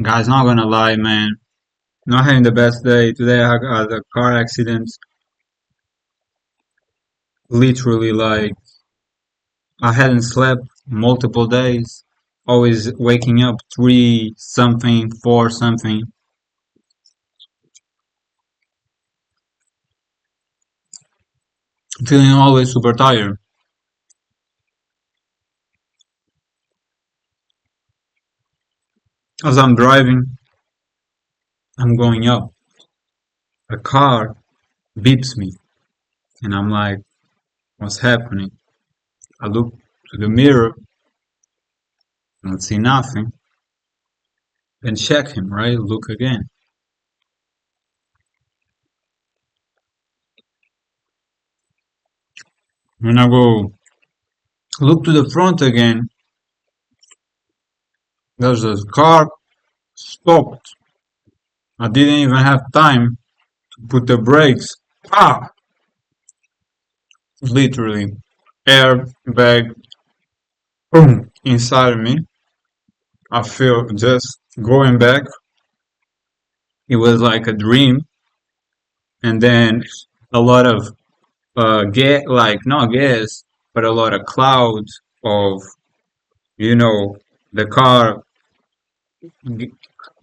Guys, not gonna lie, man. Not having the best day. Today I had a car accident. Literally, like, I hadn't slept multiple days. Always waking up 3 something, 4 something. Feeling always super tired. As I'm driving, I'm going up. A car beeps me. And I'm like, what's happening? I look to the mirror and see nothing. Then check him, right? Look again. When I go look to the front again, there's a car stopped. I didn't even have time to put the brakes. Ah! Literally. Airbag, boom, inside of me. I feel just going back. It was like a dream. And then a lot of gas, like not gas, but a lot of clouds of, you know, the car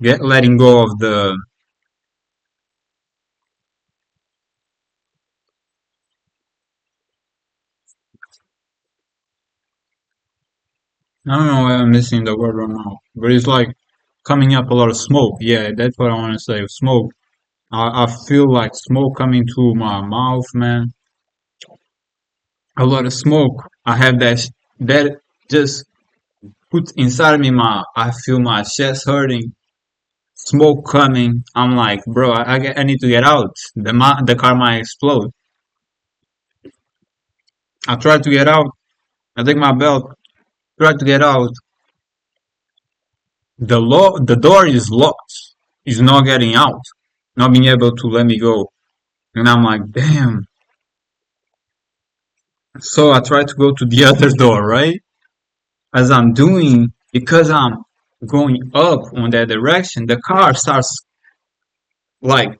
get letting go of the. I don't know why I'm missing the word right now, but it's like coming up a lot of smoke. Yeah, that's what I want to say. Smoke. I feel like smoke coming to my mouth, man. A lot of smoke. I have that just put inside of me. I feel my chest hurting. Smoke coming. I'm like, bro, I need to get out. The car might explode. I try to get out. I take my belt. Try to get out. The door is locked. It's not getting out. Not being able to let me go. And I'm like, damn. So I try to go to the other door, right? As I'm doing, because I'm going up on that direction, the car starts like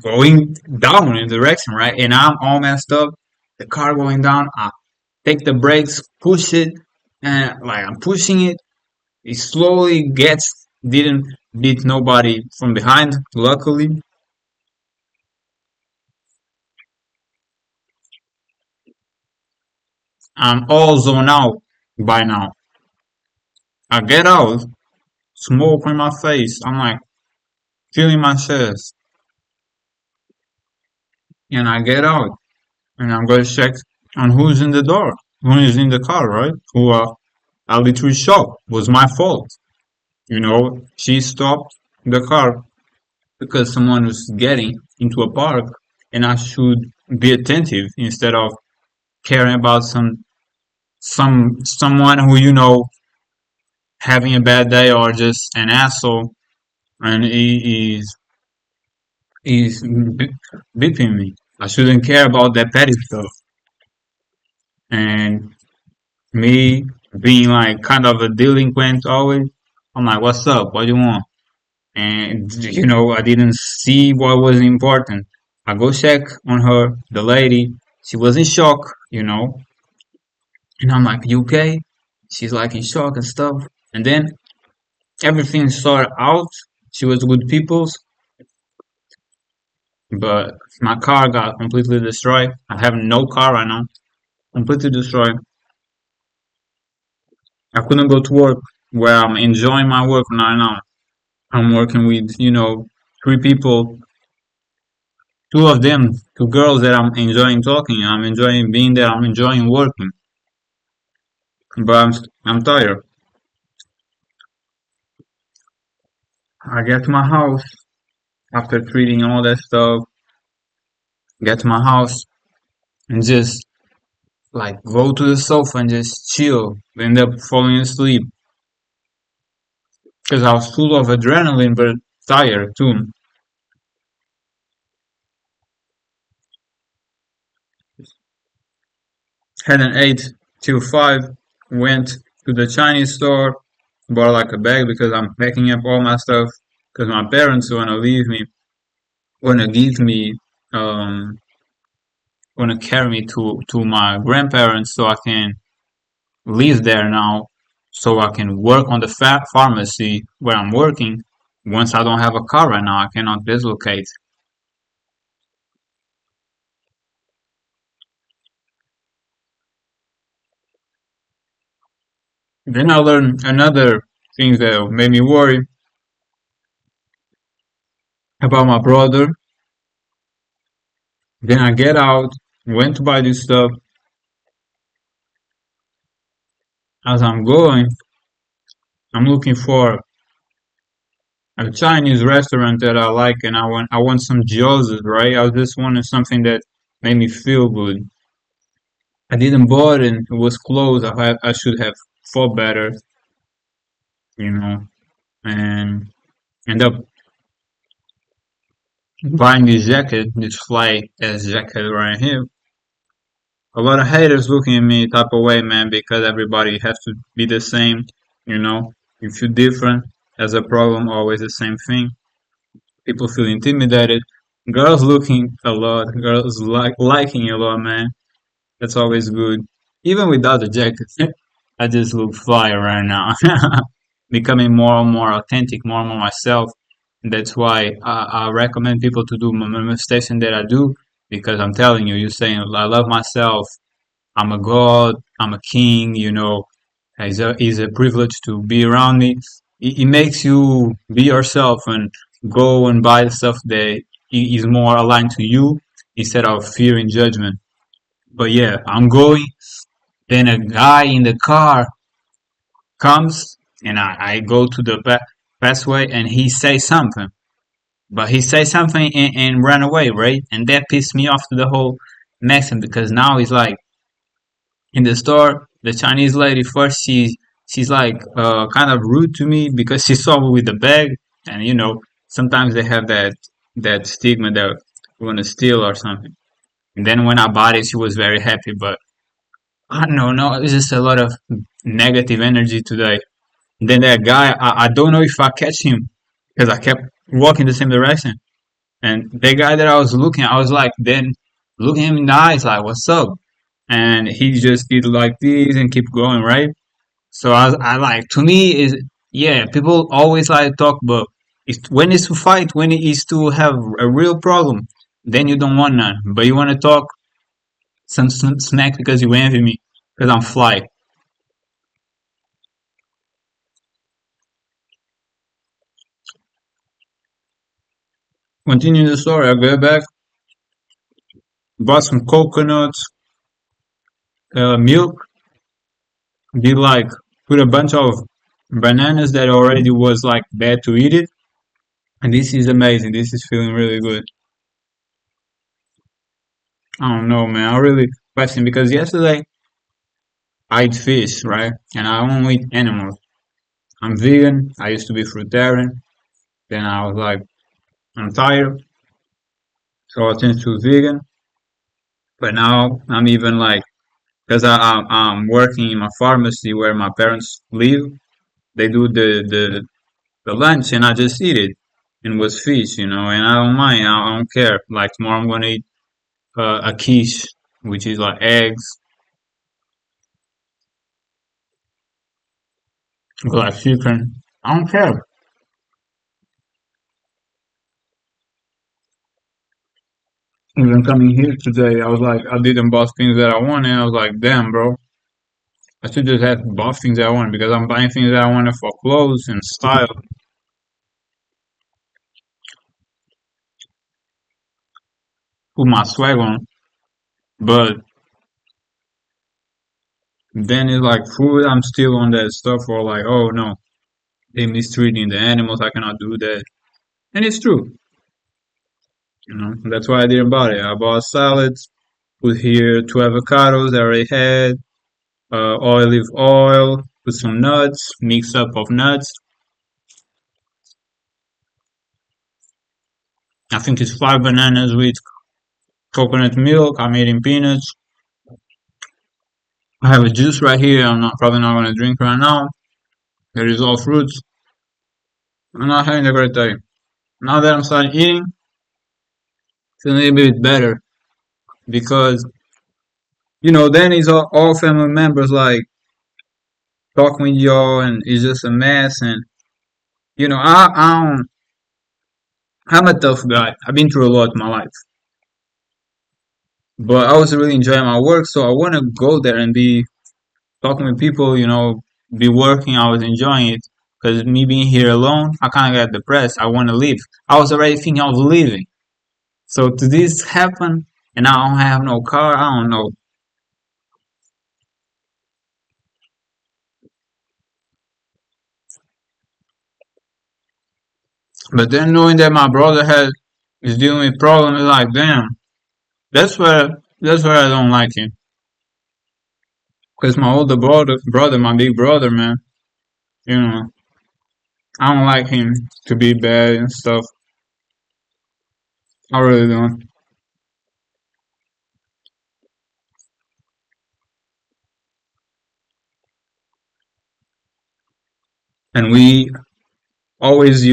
going down in the direction, right? And I'm all messed up. The car going down. I take the brakes, push it, and like I'm pushing it. It slowly gets, didn't beat nobody from behind, luckily. I'm all zoned out by now. I get out, smoke on my face. I'm like feeling my chest. And I get out and I'm going to check on who's in the door, who is in the car, right? Who I literally shocked. Was my fault. You know, she stopped the car because someone was getting into a park and I should be attentive instead of caring about someone who having a bad day or just an asshole and he's beeping me. I shouldn't care about that petty stuff. And me being like kind of a delinquent always, I'm like, what's up? What do you want? And I didn't see what was important. I go check on her, the lady. She was in shock. And I'm like, you okay? She's like in shock and stuff. And then everything sorted out. She was good people's, but my car got completely destroyed. I have no car right now, completely destroyed. I couldn't go to work where I'm enjoying my work right now. I'm working with, 3 people, two of them, 2 girls that I'm enjoying talking. I'm enjoying being there. I'm enjoying working, but I'm tired. I get to my house after treating all that stuff. Get to my house and just like go to the sofa and just chill. End up falling asleep because I was full of adrenaline but tired too. Had an 8 till 5. Went to the Chinese store. bought like a bag because I'm packing up all my stuff because my parents wanna give me, um, wanna carry me to my grandparents so I can live there now, so I can work on the pharmacy where I'm working. Once I don't have a car right now, I cannot dislocate. Then I learned another thing that made me worry about my brother. Then I get out, went to buy this stuff. As I'm going, I'm looking for a Chinese restaurant that I like, and I want some gyozas, right? I just wanted something that made me feel good. I didn't buy it, and it was closed. I should have thought better, you know, and end up buying this jacket, this fly ass jacket right here. A lot of haters looking at me type of way, man, because everybody has to be the same, you know. If you're different, as a problem, always the same thing. People feel intimidated. Girls looking a lot, girls liking a lot, man. That's always good. Even without the jacket, I just look fly right now. Becoming more and more authentic, more and more myself. That's why I recommend people to do manifestation that I do because I'm telling you, you're saying I love myself, I'm a god, I'm a king, it's a privilege to be around me. It makes you be yourself and go and buy the stuff that is more aligned to you instead of fear and judgment. But yeah, I'm going. Then a guy in the car comes and I go to the pathway and he says something. But he says something and ran away, right? And that pissed me off to the whole Mexican because now he's like, in the store, the Chinese lady first she's like kind of rude to me because she saw me with the bag, and sometimes they have that stigma that we want to steal or something. And then when I bought it, she was very happy, but I don't know, no, it's just a lot of negative energy today. And then that guy, I don't know if I catch him because I kept walking the same direction. And the guy that I was looking, I was like, then looking him in the eyes, like, what's up? And he just did like this and keep going, right? So I like to me is yeah, people always like talk, but when it's to fight, when it is to have a real problem, then you don't want none. But you want to talk some smack because you envy me because I'm fly. Continue the story. I get back, bought some coconuts, milk, did like put a bunch of bananas that already was like bad to eat it. And this is amazing. This is feeling really good. I don't know, man. I really question because yesterday I eat fish, right? And I only eat animals. I'm vegan. I used to be fruitarian. Then I was like, I'm tired, so I changed to vegan. But now I'm even like, because I'm working in my pharmacy where my parents live. They do the lunch, and I just eat it. And it was fish, and I don't mind. I don't care. Like tomorrow, I'm gonna eat a quiche, which is like eggs, like chicken. I don't care. Even coming here today, I was like, I didn't buy things that I wanted. I was like, damn, bro, I should just have bought things that I wanted because I'm buying things that I wanted for clothes and style, put my swag on. But then it's like food, I'm still on that stuff for like, oh no, they mistreating the animals. I cannot do that, and it's true. That's why I didn't buy it. I bought salads, put here two avocados I already had, olive oil, put some nuts, mix up of nuts. I think it's five bananas with coconut milk. I'm eating peanuts. I have a juice right here. I'm not probably not gonna drink right now. There is all fruits. I'm not having a great day. Now that I'm starting eating, feeling a bit better because then it's all family members like talking with y'all and it's just a mess and I'm a tough guy. I've been through a lot in my life. But I was really enjoying my work, so I wanna go there and be talking with people, be working. I was enjoying it. Because me being here alone, I kinda got depressed. I wanna leave. I was already thinking of leaving. So to this happen and I don't have no car, I don't know. But then knowing that my brother has is dealing with problems like damn, that's where I don't like him. Because my older brother, my big brother, man, you know, I don't like him to be bad and stuff. I really don't. And always,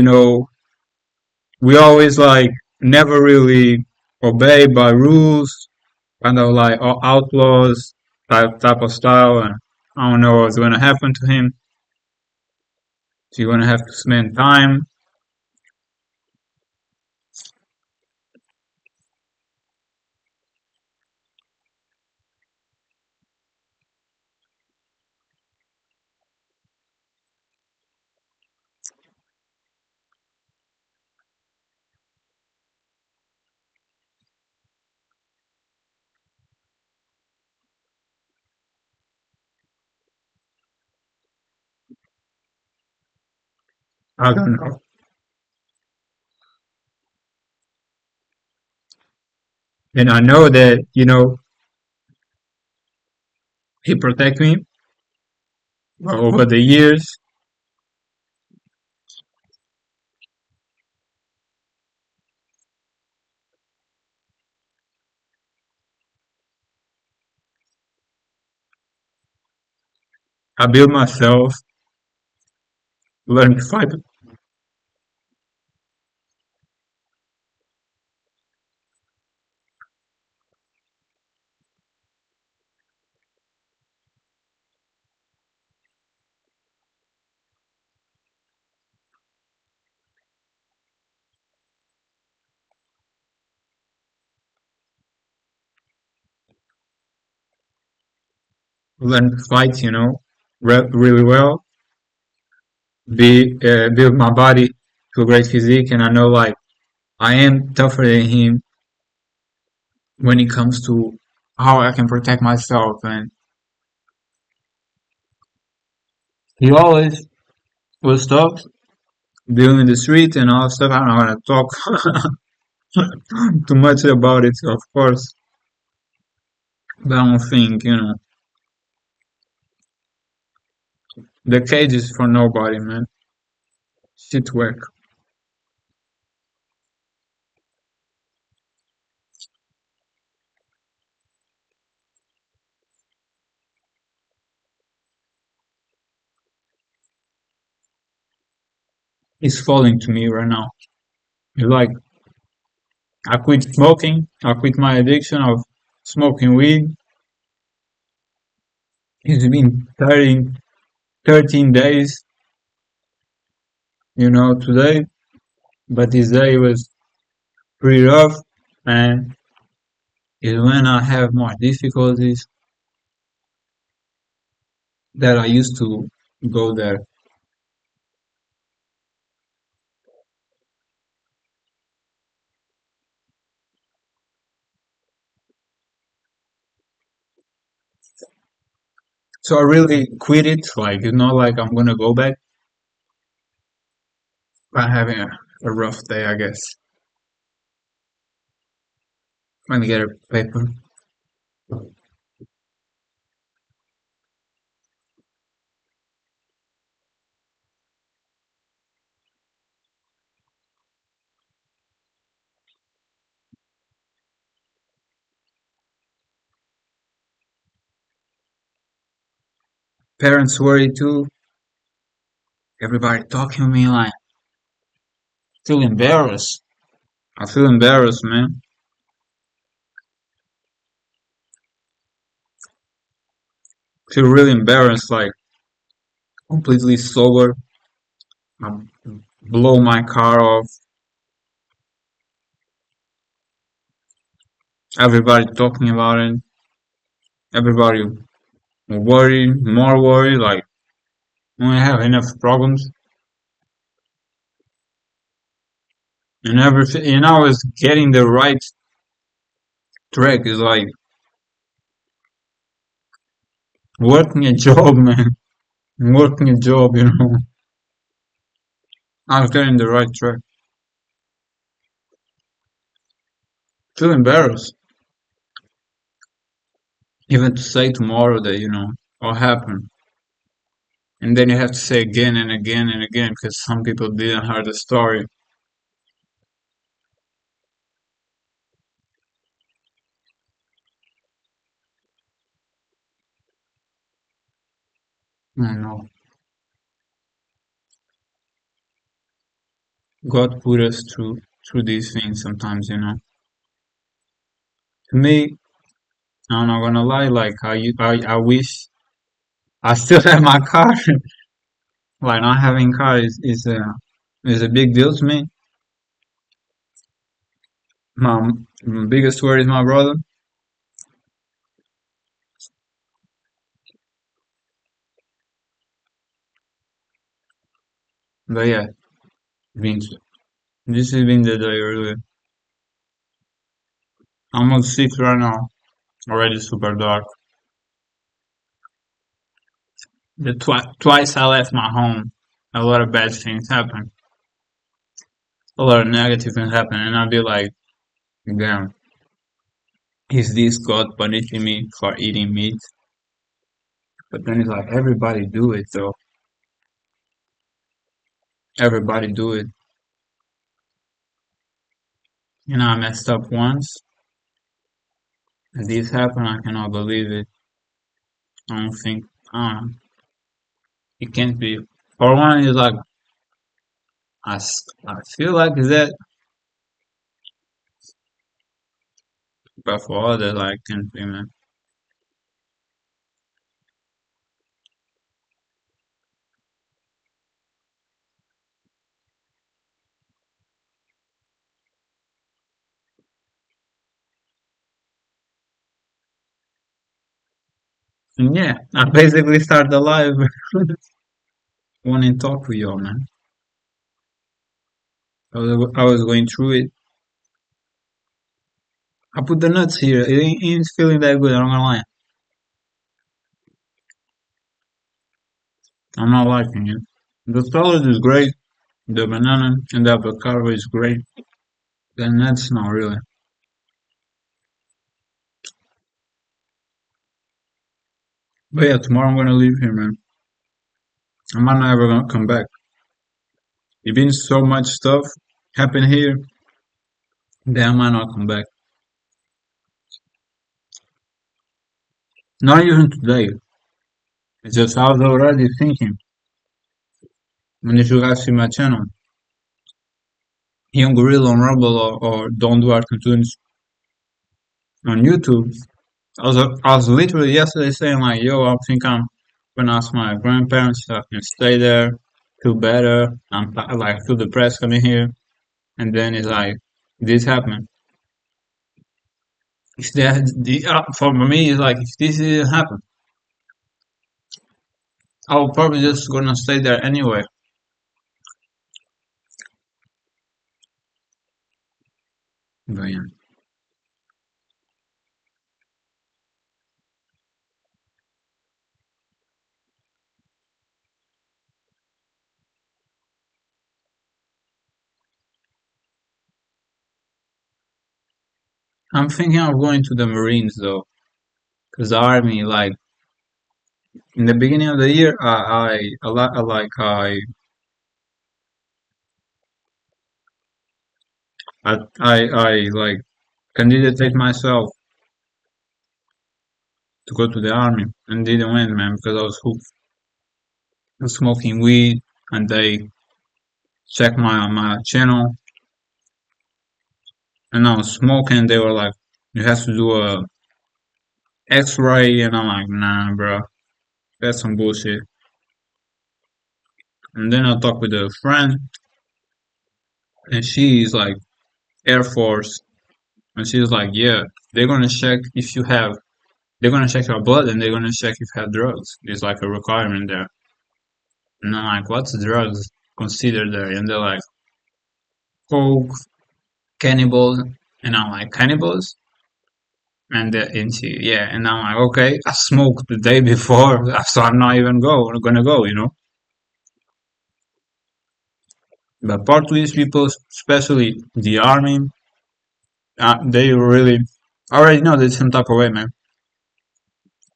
we always like never really obey by rules, kind of like outlaws type of style. And I don't know what's gonna happen to him. So you're gonna have to spend time. I don't know. And I know that he protect me over the years. I built myself, learned to fight, learned to fight, really well. Build my body to a great physique, and I know like I am tougher than him when it comes to how I can protect myself. And he always was tough, dealing in the street and all that stuff. I'm not gonna talk too much about it, of course, but I don't think the cage is for nobody, man. Shit work. It's falling to me right now. It's like I quit smoking. I quit my addiction of smoking weed. It's been 13 days, today. But this day was pretty rough, and it's when I have more difficulties that I used to go there. So I really quit it. Like it's not like I'm gonna go back. I'm having a rough day, I guess. Let me get a paper. Parents worry too. Everybody talking to me like feel embarrassed. I feel embarrassed, man. Feel really embarrassed, like completely sober. I blow my car off. Everybody talking about it. Everybody worried, more worried. Like when I have enough problems and everything, and I was getting the right track. Is like working a job, man. Working a job, you know. I was getting the right track. Feel embarrassed even to say tomorrow that what happened, and then you have to say again and again and again because some people didn't hear the story. I know God put us through these things sometimes. To me, I'm not gonna lie. Like I wish I still have my car. Like not having car is a big deal to me. My biggest worry is my brother. But yeah, been this has been the day really. I'm on 6 right now. Already super dark. Twice I left my home, a lot of bad things happen. A lot of negative things happen, and I'll be like, damn, is this God punishing me for eating meat? But then it's like everybody do it, so everybody do it. I messed up once, and this happened. I cannot believe it. I don't think, um, it can't be. For one, it's like I feel like that, but for others, I can't be, man. And yeah, I basically started the live wanting to talk with y'all, man. I was going through it. I put the nuts here. It ain't feeling that good. I'm not gonna lie. I'm not liking it. The salad is great. The banana and the avocado is great. The nuts, not really. But yeah, tomorrow I'm gonna leave here, man. I might not ever gonna come back. It's been so much stuff happen here that I might not come back. Not even today. It's just I was already thinking. And if you guys see my channel, Young Gorilla on Rumble or Don't Do Art Cartoons on YouTube, I was literally yesterday saying like, yo, I think I'm gonna ask my grandparents if I can stay there, feel better. I'm like feel depressed coming here, and then it's like this happened. If that for me, it's like if this didn't happen, I will probably just gonna stay there anyway. But yeah, I'm thinking of going to the Marines though, because the army, like in the beginning of the year, I like candidated myself to go to the army and didn't win, man, because I was hooked on smoking weed. and they check my channel, and I was smoking. They were like, "You have to do a X-ray," and I'm like, "Nah, bro, that's some bullshit." And then I talked with a friend, and she's like Air Force, and she's like, "Yeah, they're gonna check if you have. They're gonna check your blood, and they're gonna check if you have drugs. It's like a requirement there." And I'm like, "What's drugs considered there?" And they're like, "Coke, cannibals," and I'm like, "Cannibals?" And she, yeah, and I'm like, "Okay, I smoked the day before, so I'm not even gonna go." But Portuguese people, especially the army, they really already know there's some type of way, man.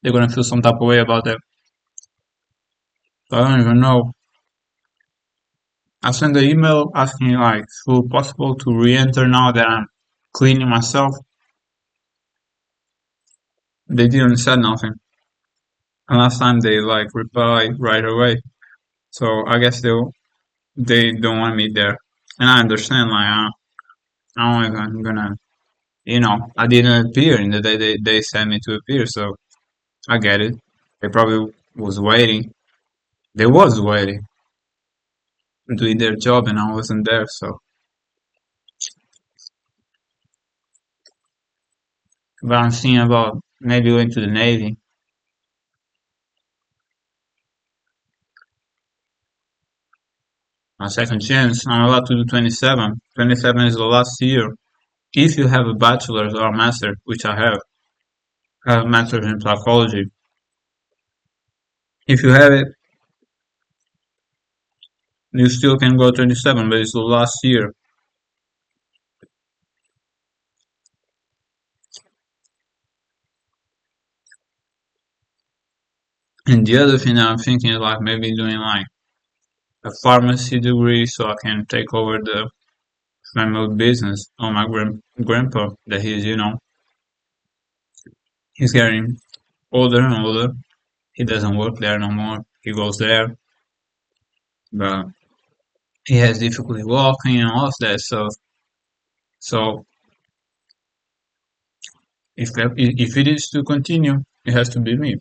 They're gonna feel some type of way about that. So I don't even know. I sent the email asking like, if it possible to re-enter now that I'm cleaning myself. They didn't say nothing. And last time they like replied right away. So I guess they don't want me there. And I understand like I don't even gonna I didn't appear in the day they sent me to appear, so I get it. They probably was waiting. They was waiting, doing their job, and I wasn't there. So, but I'm thinking about maybe going to the Navy. A second chance. I'm allowed to do 27. 27 is the last year. If you have a bachelor's or a master, which I have a master's in psychology. If you have it, you still can go 27, but it's the last year. And the other thing that I'm thinking is like maybe doing like a pharmacy degree so I can take over the family business on my grandpa that he's getting older and older. He doesn't work there no more. He goes there, but he has difficulty walking and all of that stuff. So if it is to continue, it has to be me.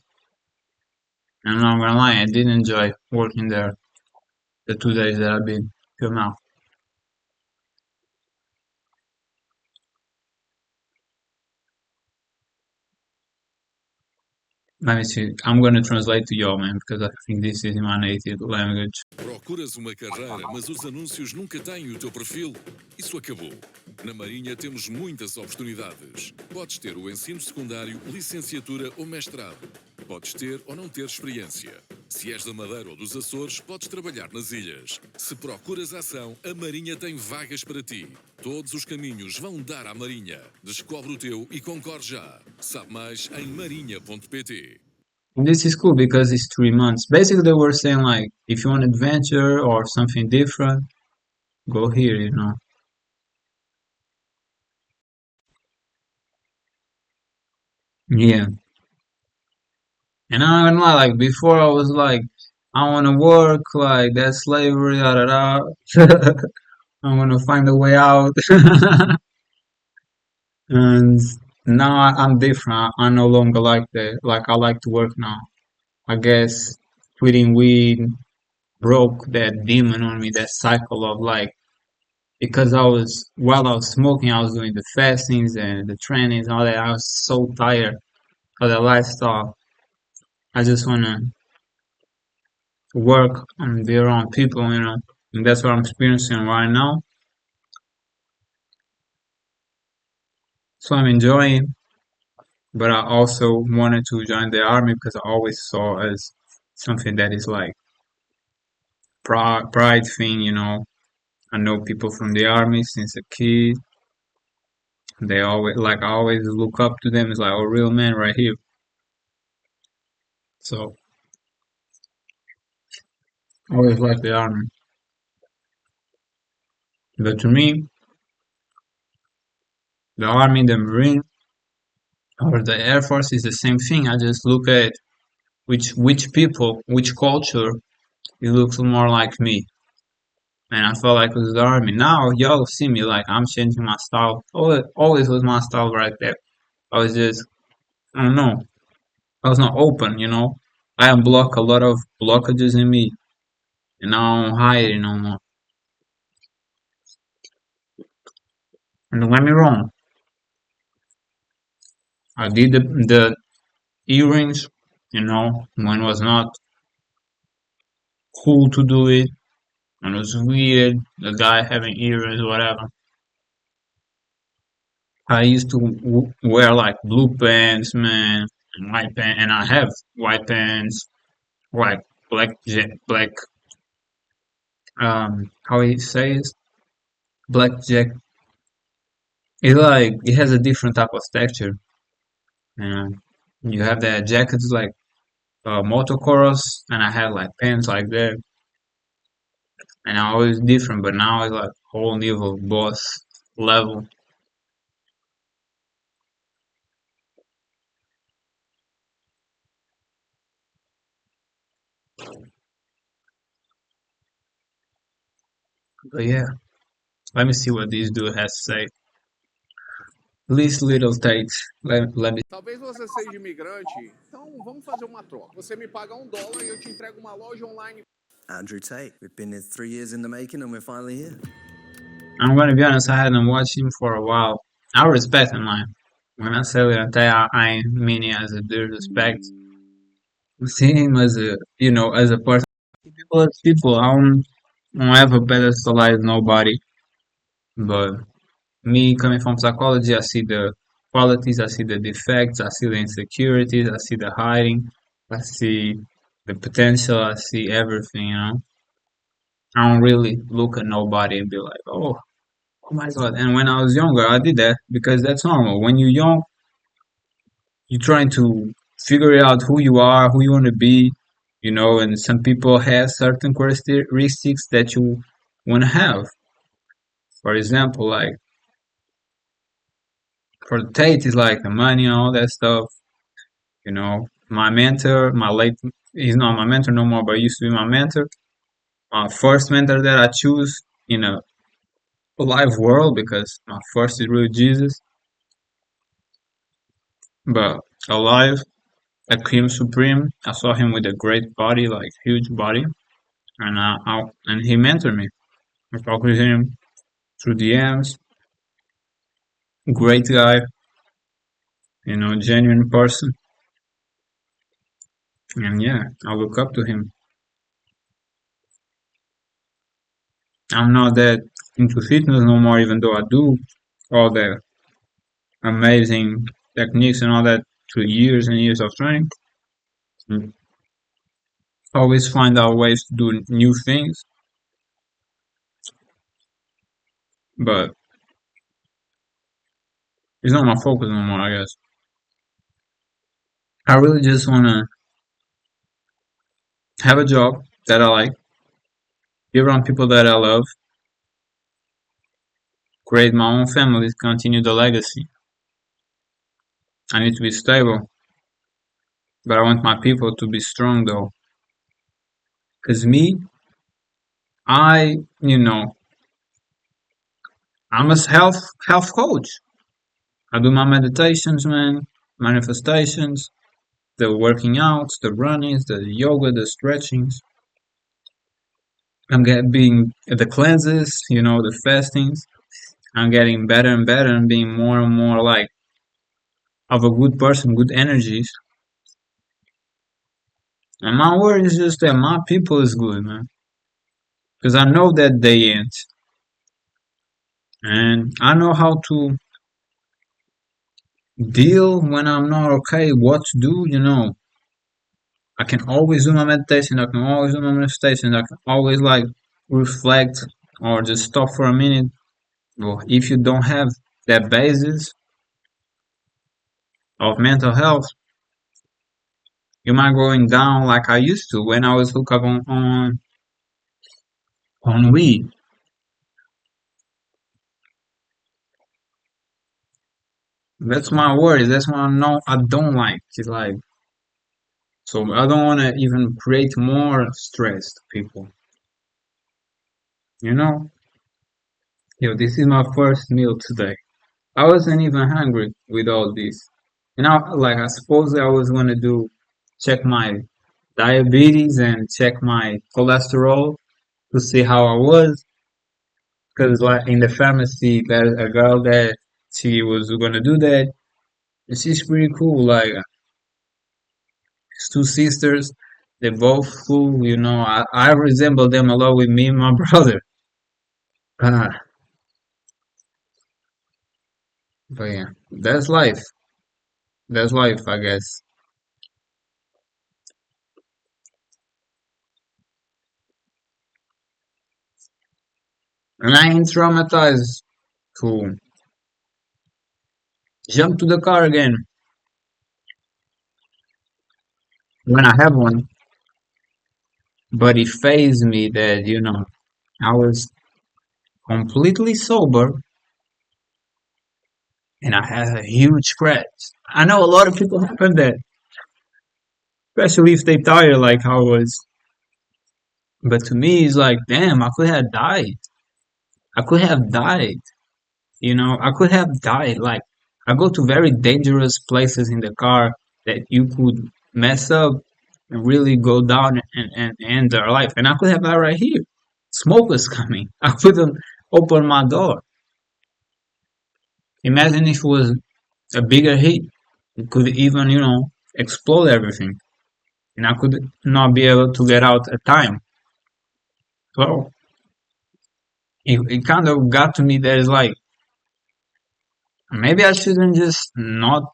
And I'm not gonna lie, I did enjoy working there the 2 days that I've been till now. Let me see. I'm gonna translate to y'all, man, because I think this is my native language. Procuras uma carreira, mas os anúncios nunca têm o teu perfil? Isso acabou. Na Marinha temos muitas oportunidades. Podes ter o ensino secundário, licenciatura ou mestrado. Podes ter ou não ter experiência. Se és da Madeira ou dos Açores, podes trabalhar nas ilhas. Se procuras ação, a Marinha tem vagas para ti. Todos os caminhos vão dar à Marinha. Descobre o teu e concorre já. Sabe mais em marinha.pt. And this is cool because it's 3 months. Basically, they were saying like, if you want adventure or something different, go here. Yeah. And I'm not gonna lie, like before I was like, I wanna work, like that's slavery, da da da. I wanna find a way out. And now I'm different. I no longer like that. Like I like to work now. I guess quitting weed broke that demon on me, that cycle of like because while I was smoking, I was doing the fastings and the trainings and all that. I was so tired of the lifestyle. I just wanna work and be around people. And that's what I'm experiencing right now. So I'm enjoying, but I also wanted to join the army because I always saw as something that is like pride thing. I know people from the army since a kid. They always like I always look up to them as like a real man right here. So I always like the army. But to me, the army, the marine, or the air force is the same thing. I just look at which people, which culture He looks more like me. And I felt like it was the army. Now y'all see me like I'm changing my style. Always was my style right there. I was just I don't know. I was not open. I unblock a lot of blockages in me. And now I'm hiding no more. And don't get me wrong. I did the earrings, when it was not cool to do it. And it was weird. The guy having earrings, whatever. I used to wear like blue pants, man, and white pants, and I have white pants, like black, how he says, black jack. It has a different type of texture. And you have that jackets like motocross, and I had like pants like that, and I was different, but now it's like whole level boss level. But yeah, let me see what this dude has to say. Least little takes. Let me. Talvez você seja imigrante, então vamos fazer uma troca. Você me paga $1 e eu te entrego uma loja online. Andrew Tate. We've been here 3 years in the making and we're finally here. I'm gonna be honest. I hadn't watched him for a while. I respect him, man. When I say that, I mean it as a due respect. See him as as a person. People as people. I don't ever pedestalize nobody. But me coming from psychology, I see the qualities, I see the defects, I see the insecurities, I see the hiding, I see the potential, I see everything. I don't really look at nobody and be like, oh my God. And when I was younger, I did that because that's normal. When you're young, you're trying to figure out who you are, who you want to be, and some people have certain characteristics that you want to have. For example, like for the Tate, is like the money and all that stuff. My mentor, he's not my mentor no more, but he used to be my mentor. My first mentor that I choose in a live world because my first is really Jesus. But alive, a cream supreme, I saw him with a great body, like huge body, and he mentored me. I talked with him through DMs. Great guy, genuine person, and yeah, I look up to him. I'm not that into fitness no more, even though I do all the amazing techniques and all that through years and years of training. Mm. Always find out ways to do new things, but it's not my focus no more, I guess. I really just want to have a job that I like, be around people that I love, create my own family, continue the legacy. I need to be stable, but I want my people to be strong though. Because me, I, you know, I'm a health coach. I do my meditations, man, manifestations, the working outs, the runnings, the yoga, the stretchings. I'm being the cleanses, the fastings. I'm getting better and better and being more and more like of a good person, good energies. And my word is just that my people is good, man. Because I know that they ain't. And I know how to deal when I'm not okay, what to do. I can always do my meditation, I can always do my manifestation, I can always like reflect or just stop for a minute. Well, if you don't have that basis of mental health, you might going down like I used to when I was hooked up on weed. That's my worries. That's what I know I don't like. It's like So I don't want to even create more stress to people. You know, yo, this is my first meal today. I wasn't even hungry with all this. And I suppose I was gonna do check my diabetes and check my cholesterol to see how I was. Because like in the pharmacy, there's a girl that she was gonna do that. And she's pretty cool. Like it's two sisters, they're both cool. You know, I resemble them a lot with me and my brother. Ah, but yeah, that's life. That's life, I guess. And I ain't traumatized to jump to the car again when I have one. But it fazed me that, I was completely sober and I had a huge crash. I know a lot of people happen that, especially if they tire like I was. But to me, it's like, damn, I could have died. I could have died. I could have died. Like, I go to very dangerous places in the car that you could mess up and really go down and end their life. And I could have died right here. Smoke was coming. I couldn't open my door. Imagine if it was a bigger hit. It could even, explode everything. And I could not be able to get out at time. So it kind of got to me that it's like, maybe I shouldn't just not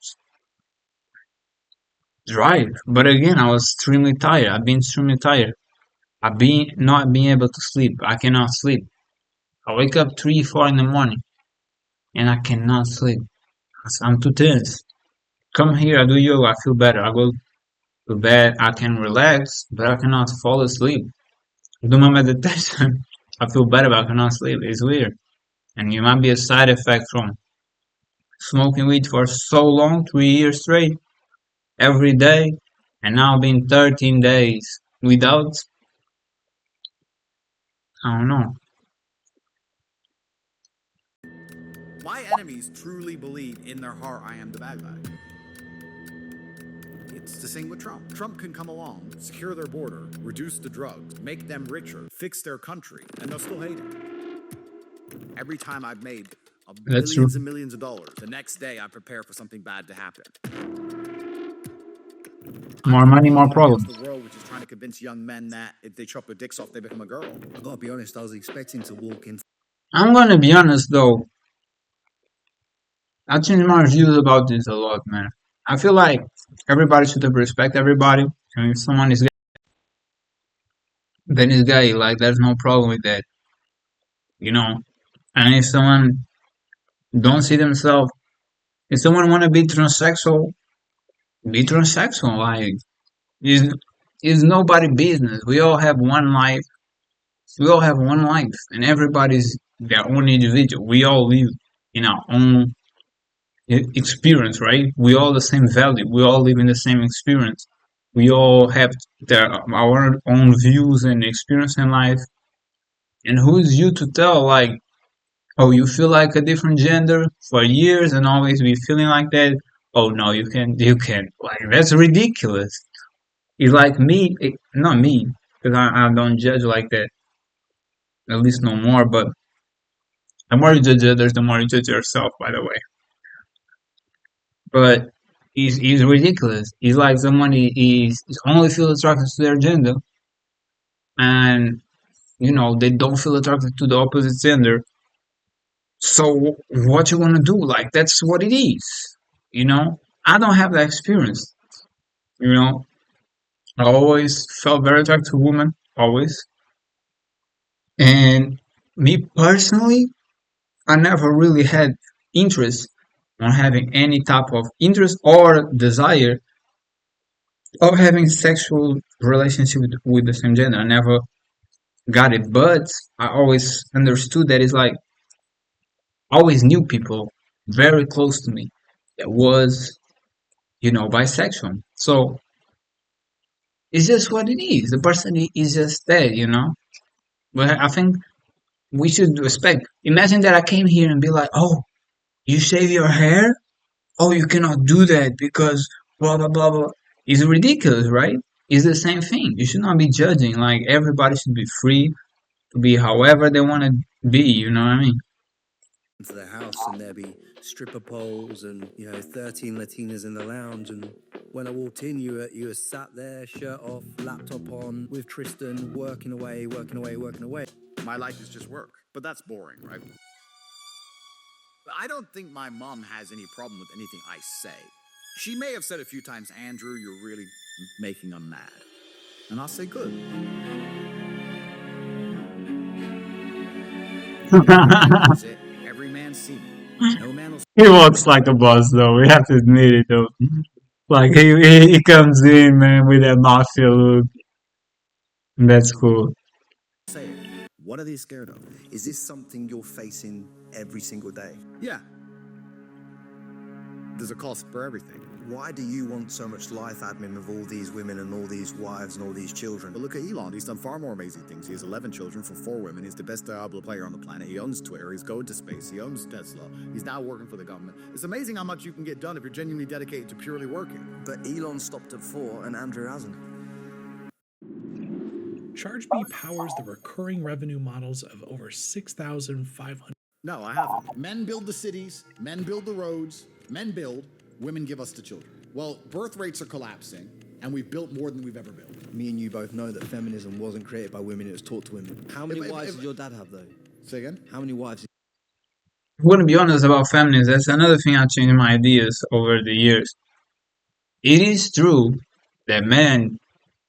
drive. But again, I was extremely tired. I've been extremely tired. I've been not being able to sleep. I cannot sleep. I wake up 3, 4 in the morning and I cannot sleep. 'Cause I'm too tense. Come here, I do yoga, I feel better. I go to bed, I can relax, but I cannot fall asleep. I do my meditation, I feel better, but I cannot sleep. It's weird. And it might be a side effect from smoking weed for so long, 3 years straight, every day, and now been 13 days without, I don't know. My enemies truly believe in their heart I am the bad guy. It's the same with Trump. Trump can come along, secure their border, reduce the drugs, make them richer, fix their country, and they'll still hate him. Every time I've made That's true. millions and millions of dollars, the next day I prepare for something bad to happen. I'm More money, more competing against problems. the world, which is trying to convince young men that if they chop their dicks off, they become a girl. I gotta be honest, I was expecting to walk in. I'm gonna be honest though, I change my views about this a lot, man. I feel like everybody should respect everybody. And if someone is gay, then he's gay. Like, there's no problem with that, you know. And if someone don't see themselves, if someone want to be transsexual. Like, is nobody business. We all have one life. We all have one life, and everybody's their own individual. We all live in our own experience, right? We all the same value. We all live in the same experience. We all have our own views and experience in life. And who's you to tell, like, oh, you feel like a different gender for years and always be feeling like that? Oh no, you can. Like, that's ridiculous. It's like me, not me, because I don't judge like that, at least no more. But the more you judge others, the more you judge yourself. By the way, but it's ridiculous. It's like somebody is only feel attracted to their gender, and they don't feel attracted to the opposite gender. So what you want to do? Like, that's what it is. I don't have that experience. You know, I always felt very attracted to women, always. And me personally, I never really had interest on having any type of interest or desire of having sexual relationship with the same gender. I never got it, but I always understood that it's like I always knew people very close to me that was, bisexual. So It's just what it is. The person is just there, you know. But I think we should respect. Imagine that I came here and be like, "Oh, you shave your hair? Oh, you cannot do that because blah blah blah blah." It's ridiculous, right? It's the same thing. You should not be judging. Like everybody should be free to be however they want to be. You know what I mean? into the house and there'd be stripper poles and 13 Latinas in the lounge, and when I walked in you were sat there, shirt off, laptop on, with Tristan, working away. My life is just work. But that's boring, right? But I don't think my mom has any problem with anything I say. She may have said a few times, Andrew, you're really making them mad. And I'll say, good. That's it. Every man's seen it. No man will He walks like a boss, though. We have to admit it, though. Like he comes in, man, with that mafia look. That's cool. say it. What are they scared of? Is this something you're facing every single day? Yeah. There's a cost for everything. Why do you want so much life admin with all these women and all these wives and all these children? But look at Elon. He's done far more amazing things. He has 11 children for 4 women. He's the best Diablo player on the planet. He owns Twitter. He's going to space. He owns Tesla. He's now working for the government. It's amazing how much you can get done if you're genuinely dedicated to purely working. But Elon stopped at 4 and Andrew hasn't. ChargeBee powers the recurring revenue models of over 6,500. No, I haven't. Men build the cities. Men build the roads. Men build. Women give us the children. Well, birth rates are collapsing, and we've built more than we've ever built. Me and you both know that feminism wasn't created by women, it was taught to women. How many wives did your dad have, though? Say again? How many wives? I'm gonna be honest about feminism. That's another thing I changed my ideas over the years. It is true that men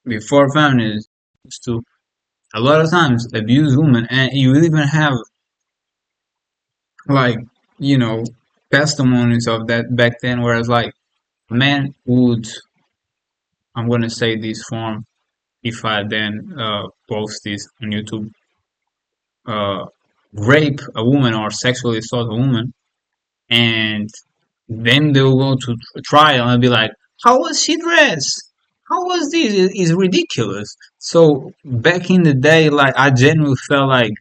before feminism used to a lot of times abuse women, and you even have like testimonies of that back then, whereas like men would, I'm gonna say this form if I then post this on YouTube, rape a woman or sexually assault a woman, and then they'll go to trial and be like, how was she dressed? How was this? It's ridiculous. So back in the day, like I genuinely felt like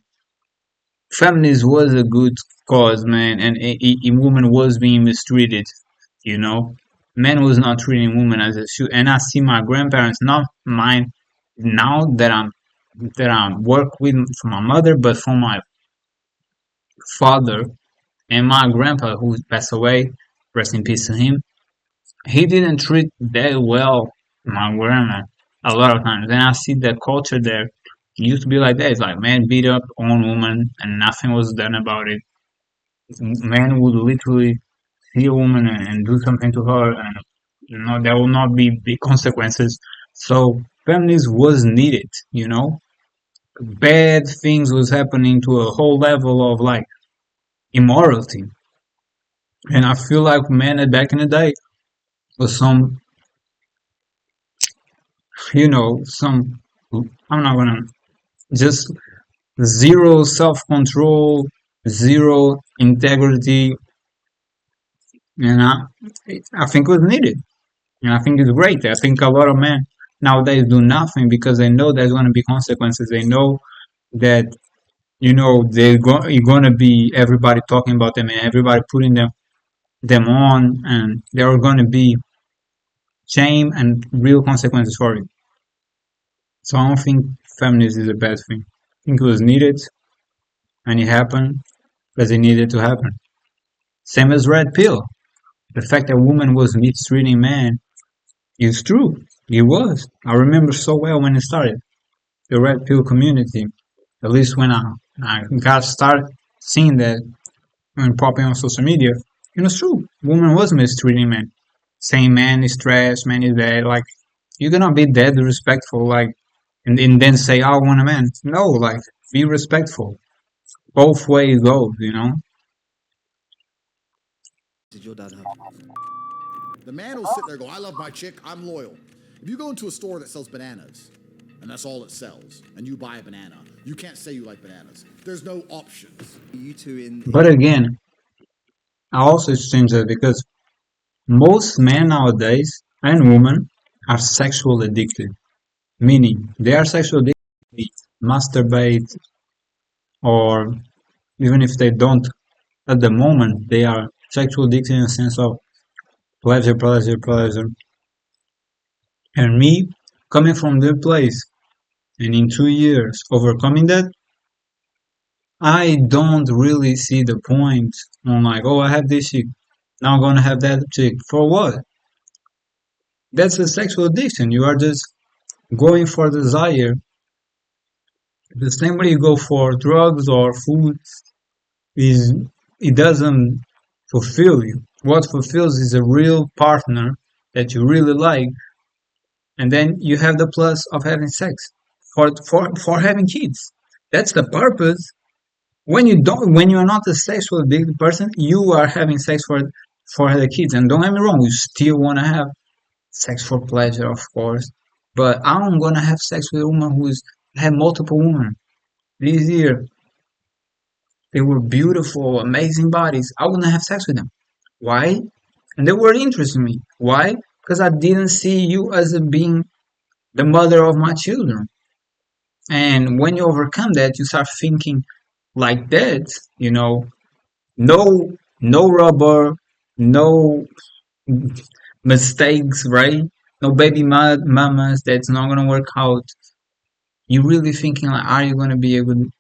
feminism was a good cause, man, and a woman was being mistreated, you know. Men was not treating women as they should. And I see my grandparents, not mine, now that I work with for my mother, but for my father and my grandpa who passed away, rest in peace to him. He didn't treat that well my grandma a lot of times, and I see that culture there. It used to be like that. It's like man beat up on woman and nothing was done about it. Man would literally see a woman and do something to her, and there will not be big consequences. So feminism was needed, you know. Bad things was happening to a whole level of like immorality, and I feel like men back in the day was some I'm not gonna just zero self-control, zero integrity, and I think it was needed. And I think it's great. I think a lot of men nowadays do nothing because they know there's going to be consequences. They know that you're going to be everybody talking about them and everybody putting them on, and there are going to be shame and real consequences for it. So I don't think feminism is a bad thing. I think it was needed and it happened because it needed to happen. Same as red pill. The fact that woman was mistreating man is true. It was. I remember so well when it started. The red pill community. At least when I got started seeing that when popping on social media, it was true. Woman was mistreating men. Saying man is trash, man is bad. Like, you cannot be that disrespectful, like, and then say, I want a man. No, like, be respectful. Both ways goes, you know? Did your dad have? The man will sit there and go, I love my chick, I'm loyal. If you go into a store that sells bananas, and that's all it sells, and you buy a banana, you can't say you like bananas. There's no options. You two in. But again, I also exchange that because most men nowadays and women are sexual addicted. Meaning, they are sexual addicted, masturbate, or even if they don't at the moment, they are sexual addicted in a sense of pleasure, pleasure, pleasure. And me, coming from that place, and in 2 years overcoming that, I don't really see the point on like, oh, I have this chick, now I'm gonna have that chick. For what? That's a sexual addiction. You are just going for desire. The same way you go for drugs or food is it doesn't fulfill you. What fulfills is a real partner that you really like, and then you have the plus of having sex for having kids. That's the purpose. When you're not a sexual addicted person, you are having sex for the kids. And don't get me wrong, you still want to have sex for pleasure, of course. But I'm gonna have sex with a woman who's had multiple women this year. They were beautiful, amazing bodies. I wouldn't have sex with them. Why? And they were interested in me. Why? Because I didn't see you as a being the mother of my children. And when you overcome that, you start thinking like that, no, no rubber, no mistakes, right? No baby mamas that's not gonna work out. You really thinking like, are you gonna be able?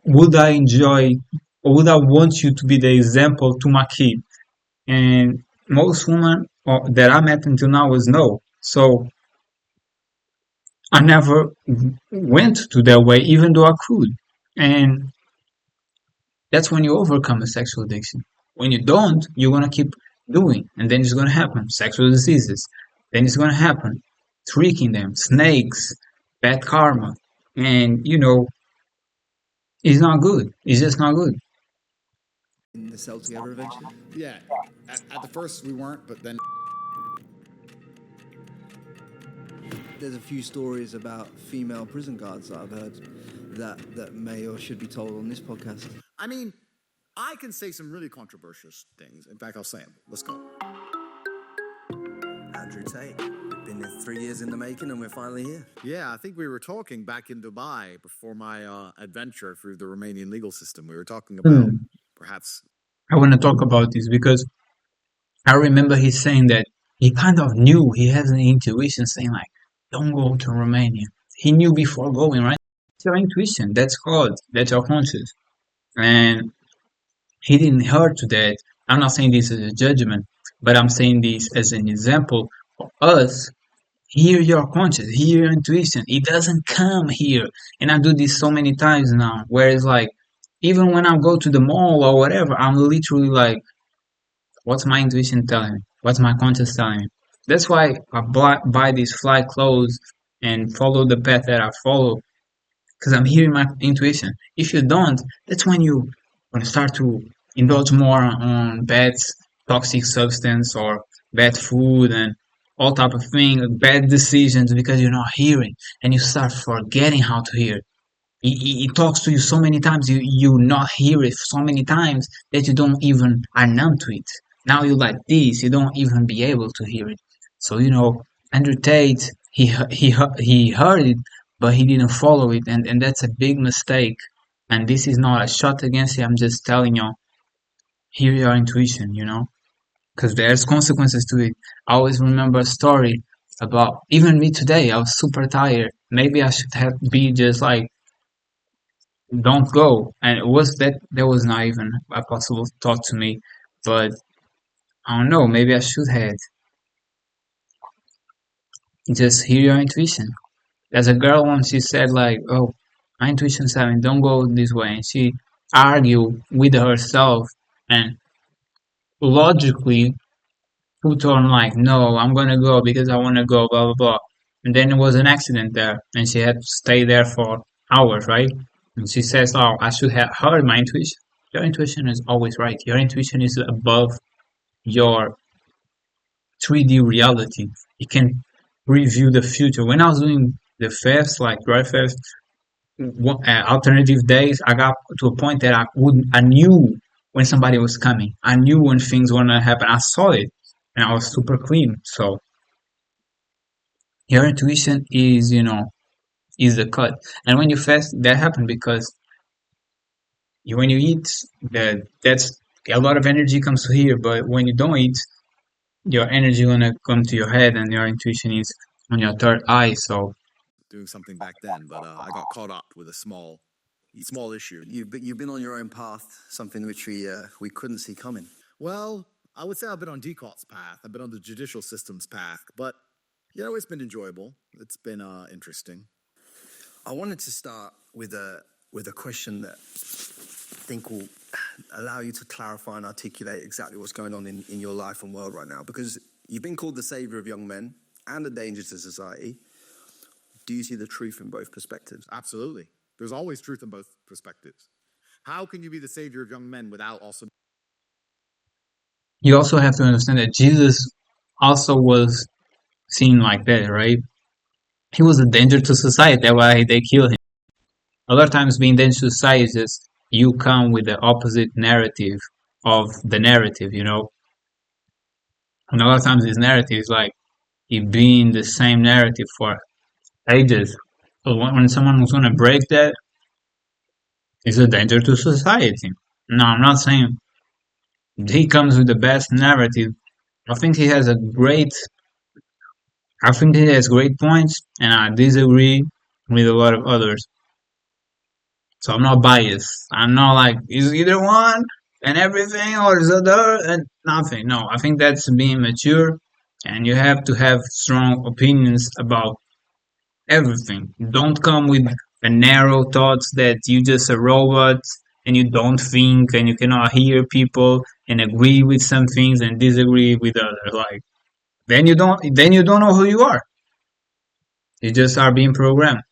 Would I enjoy, or would I want you to be the example to my kid? And most women that I met until now was no. So I never went to that way, even though I could. And that's when you overcome a sexual addiction. When you don't, you're gonna keep doing, and then it's gonna happen. Sexual diseases. Then it's gonna happen. Tricking them, snakes, bad karma, and it's not good. It's just not good. In the cell together eventually? Yeah. At the first we weren't, but then There's a few stories about female prison guards that I've heard that may or should be told on this podcast. I mean, I can say some really controversial things. In fact, I'll say them. Let's go. Andrew Tate, been 3 years in the making and we're finally here. Yeah, I think we were talking back in Dubai before my adventure through the Romanian legal system. We were talking about perhaps. I want to talk about this because I remember he saying that he kind of knew, he has an intuition saying like, don't go to Romania. He knew before going, right? It's your intuition. That's your conscious. And he didn't hurt to that. I'm not saying this as a judgment, but I'm saying this as an example for us. Hear your conscience, hear your intuition. It doesn't come here. And I do this so many times now, where it's like, even when I go to the mall or whatever, I'm literally like, what's my intuition telling me? What's my conscience telling me? That's why I buy these fly clothes and follow the path that I follow, because I'm hearing my intuition. If you don't, that's when you start to indulge more on bad toxic substance or bad food and all type of thing, bad decisions because you're not hearing and you start forgetting how to hear. It talks to you so many times, you not hear it so many times that you don't even are numb to it. Now you like this, you don't even be able to hear it. So Andrew Tate, he heard it, but he didn't follow it, and that's a big mistake. And this is not a shot against you. I'm just telling you, hear your intuition, because there's consequences to it. I always remember a story about even me today. I was super tired. Maybe I should have be just like, don't go. And it was that was not even a possible thought to me. But I don't know. Maybe I should have just hear your intuition. There's a girl once she said like, "Oh, my intuition said me don't go this way," and she argued with herself and logically put on like, "No, I'm gonna go because I want to go." Blah blah blah. And then it was an accident there, and she had to stay there for hours, right? And she says, "Oh, I should have heard my intuition." Your intuition is always right. Your intuition is above your 3D reality. It can preview the future. When I was doing the fast, like dry fast, alternative days, I got to a point that I knew when somebody was coming. I knew when things were gonna happen. I saw it, and I was super clean. So your intuition is, is the cut. And when you fast, that happens because when you eat, that's a lot of energy comes to here. But when you don't eat, your energy gonna come to your head, and your intuition is on your third eye. So doing something back then, but I got caught up with a small issue. You've been on your own path, something which we couldn't see coming. Well, I would say I've been on Decot's path. I've been on the judicial system's path, but it's been enjoyable. It's been interesting. I wanted to start with a question that I think will allow you to clarify and articulate exactly what's going on in your life and world right now. Because you've been called the savior of young men and a danger to society. Do you see the truth in both perspectives? Absolutely. There's always truth in both perspectives. How can you be the savior of young men without also... you also have to understand that Jesus also was seen like that, right? He was a danger to society. That's why they killed him. A lot of times, being danger to society is just you come with the opposite narrative of the narrative, And a lot of times, this narrative is like it being the same narrative for ages. So when someone was going to break that, it's a danger to society. No, I'm not saying he comes with the best narrative. I think he has a great I think he has great points, and I disagree with a lot of others. So I'm not biased. I'm not like is either one and everything, or is other and nothing. No, I think that's being mature, and you have to have strong opinions about everything. Don't come with a narrow thoughts that you just a robot and you don't think and you cannot hear people and agree with some things and disagree with others. Like then you don't know who you are. You just are being programmed.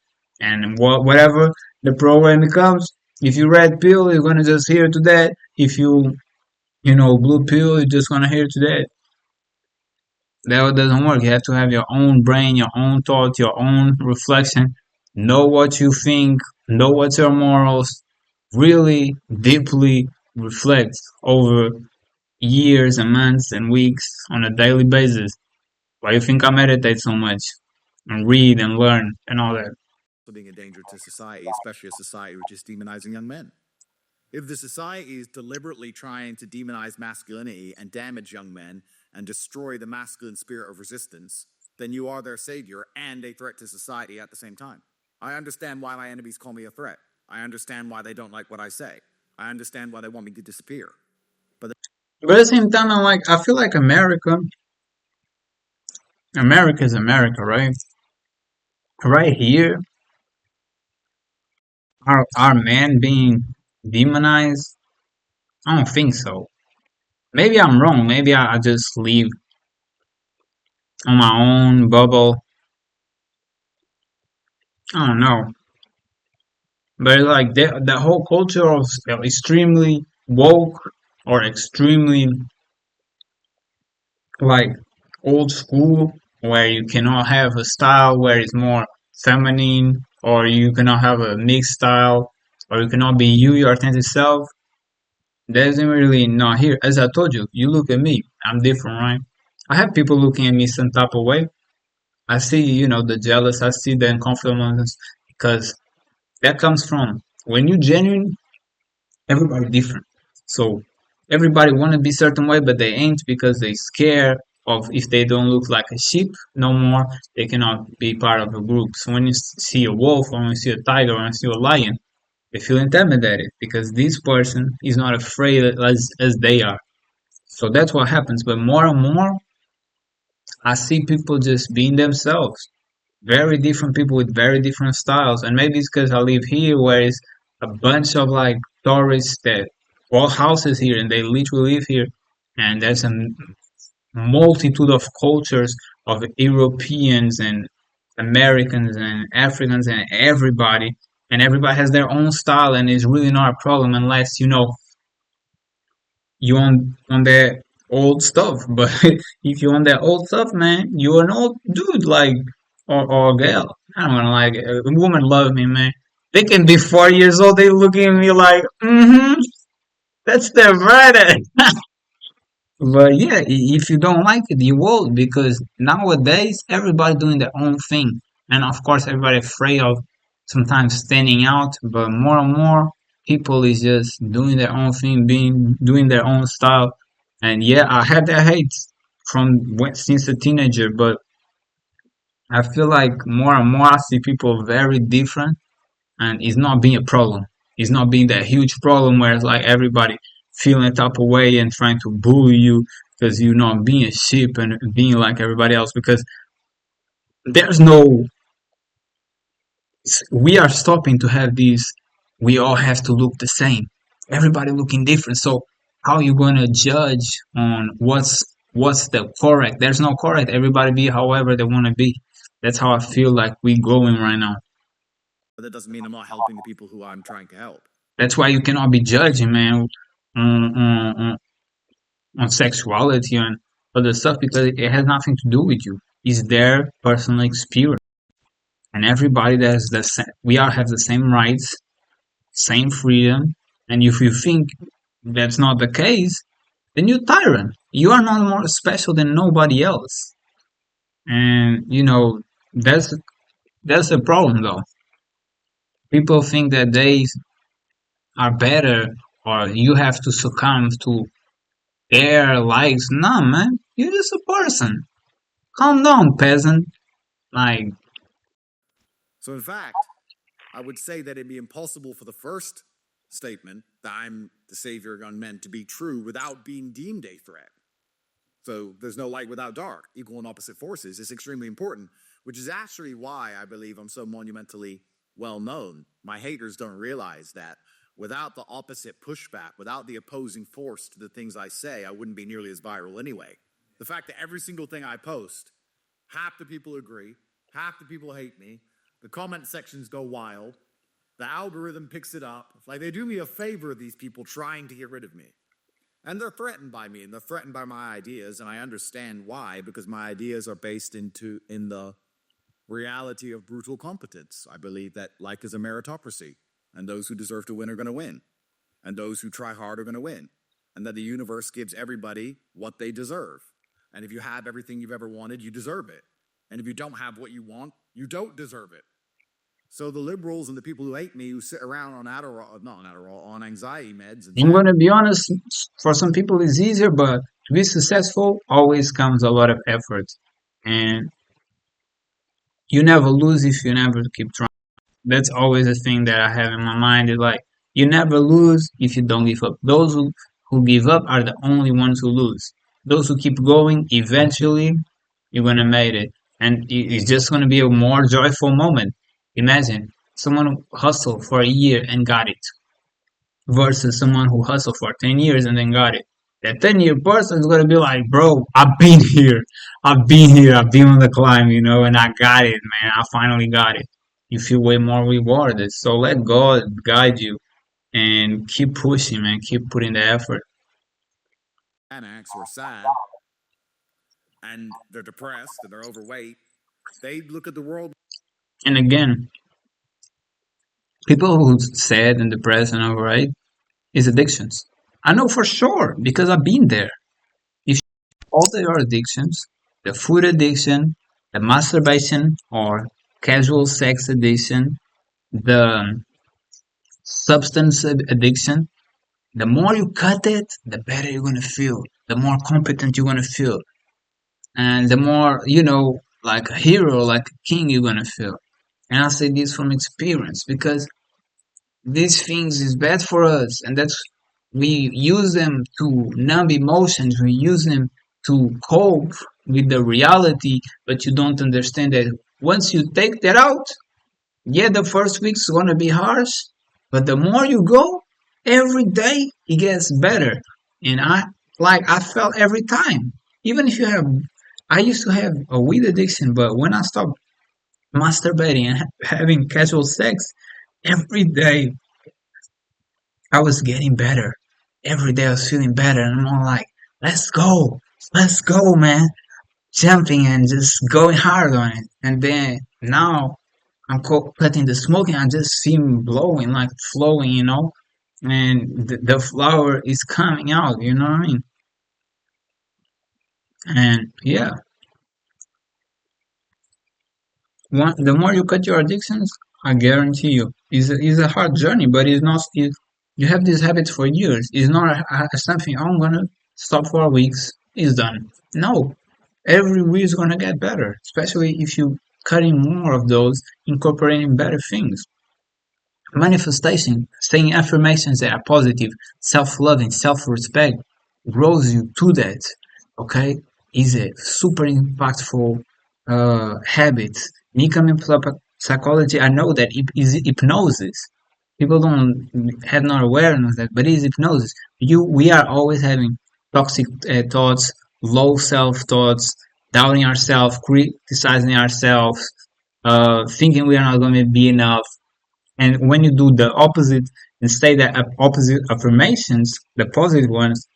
And whatever the program becomes, if you red pill, you're gonna just hear to that. If blue pill, you're just gonna hear to that. That doesn't work. You have to have your own brain, your own thought, your own reflection. Know what you think. Know what's your morals. Really deeply reflect over years and months and weeks on a daily basis. Why you think I meditate so much and read and learn and all that? being a danger to society, especially a society which is demonizing young men. If the society is deliberately trying to demonize masculinity and damage young men and destroy the masculine spirit of resistance, then you are their savior and a threat to society at the same time. I understand why my enemies call me a threat. I understand why they don't like what I say. I understand why they want me to disappear. But at the same time, I feel like America is America, right? Right here, are men being demonized? I don't think so. Maybe I'm wrong. Maybe I just live on my own bubble. I don't know. But like the whole culture of extremely woke or extremely like old school, where you cannot have a style where it's more feminine, or you cannot have a mixed style, or you cannot be your authentic self. There's really not here. As I told you, you look at me, I'm different, right? I have people looking at me some type of way. I see, the jealous, I see the uncomfortableness, because that comes from when you genuine, everybody different. So everybody want to be certain way, but they ain't because they scare of if they don't look like a sheep no more, they cannot be part of a group. So when you see a wolf, or when you see a tiger, or when you see a lion, they feel intimidated because this person is not afraid as they are. So that's what happens. But more and more, I see people just being themselves. Very different people with very different styles. And maybe it's because I live here where it's a bunch of like tourists that bought houses here and they literally live here. And there's a multitude of cultures of Europeans and Americans and Africans and everybody. And everybody has their own style, and it's really not a problem unless you on that old stuff. But if you on that old stuff, man, you're an old dude, like or girl. I don't know, like a woman love me, man. They can be 4 years old. They looking at me like, that's their brother. But yeah, if you don't like it, you will, because nowadays everybody doing their own thing, and of course everybody afraid of sometimes standing out. But more and more people is just doing their own thing, being doing their own style. And yeah, I had that hate since a teenager, but I feel like more and more I see people very different, and it's not being a problem. It's not being that huge problem where it's like everybody feeling type of way and trying to bully you because you're not being a sheep and being like everybody else. Because there's no, we are stopping to have these. We all have to look the same. Everybody looking different. So how you gonna judge on what's the correct? There's no correct. Everybody be however they want to be. That's how I feel like we growing right now. But that doesn't mean I'm not helping the people who I'm trying to help. That's why you cannot be judging, man, on, on, on, on sexuality and other stuff, because it has nothing to do with you. It's their personal experience, and everybody that has the same. We all have the same rights, same freedom, and if you think that's not the case, then you're tyrant. You are not more special than nobody else, and that's the problem though. People think that they are better, or you have to succumb to their likes. No, man, you're just a person. Calm down, peasant. Like, So, in fact, I would say that it'd be impossible for the first statement, that I'm the savior of young men, to be true without being deemed a threat. So there's no light without dark, equal and opposite forces. It's extremely important, which is actually why I believe I'm so monumentally well known. My haters don't realize that without the opposite pushback, without the opposing force to the things I say, I wouldn't be nearly as viral anyway. The fact that every single thing I post, half the people agree, half the people hate me, the comment sections go wild, the algorithm picks it up. Like, they do me a favor, these people trying to get rid of me. And they're threatened by me, and they're threatened by my ideas, and I understand why, because my ideas are based in the reality of brutal competence. I believe that life is a meritocracy, and those who deserve to win are going to win, and those who try hard are going to win, and that the universe gives everybody what they deserve. And if you have everything you've ever wanted, you deserve it. And if you don't have what you want, you don't deserve it. So the liberals and the people who hate me, who sit around on Adderall, not on Adderall, on anxiety meds, and I'm gonna be honest, for some people it's easier, but to be successful always comes a lot of effort. And you never lose if you never keep trying. That's always a thing that I have in my mind is like, you never lose if you don't give up. Those who give up are the only ones who lose. Those who keep going, eventually, you're gonna make it. And it's just gonna be a more joyful moment. Imagine someone who hustled for a year and got it versus someone who hustled for 10 years and then got it. That 10-year person is going to be like, bro, I've been here. I've been here. I've been on the climb, and I got it, man. I finally got it. You feel way more rewarded. So let God guide you and keep pushing, man. Keep putting the effort. Xanax or sad, and they're depressed and they're overweight, they look at the world. And again, people who's sad and depressed and overweight is addictions. I know for sure because I've been there. If all your addictions, the food addiction, the masturbation or casual sex addiction, the substance addiction, the more you cut it, the better you're gonna feel, the more competent you're gonna feel, and the more, like a hero, like a king you're gonna feel. And I say this from experience because these things is bad for us, and that's we use them to numb emotions, we use them to cope with the reality, but you don't understand that once you take that out, yeah, the first week's gonna be harsh, but the more you go, every day it gets better. And I felt every time. Even if you have, I used to have a weed addiction, but when I stopped masturbating and having casual sex every day, I was getting better. Every day I was feeling better, and I'm all like, let's go, man, jumping and just going hard on it. And then now I'm cutting the smoking. I just see him blowing, like flowing, and the flower is coming out. You know what I mean? And yeah, the more you cut your addictions, I guarantee you, is a hard journey, but it's not. You have these habits for years. It's not something, "Oh, I'm gonna stop for weeks. It's done." No, every week is gonna get better, especially if you cutting more of those, incorporating better things. Manifestation, saying affirmations that are positive, self-loving, self-respect, grows you to that. Okay, is a super impactful habit. Me coming from psychology, I know that it is hypnosis. People don't have no awareness that, but it is hypnosis. We are always having toxic thoughts, low self thoughts, doubting ourselves, criticizing ourselves, thinking we are not going to be enough, and when you do the opposite and say the opposite affirmations, the positive ones,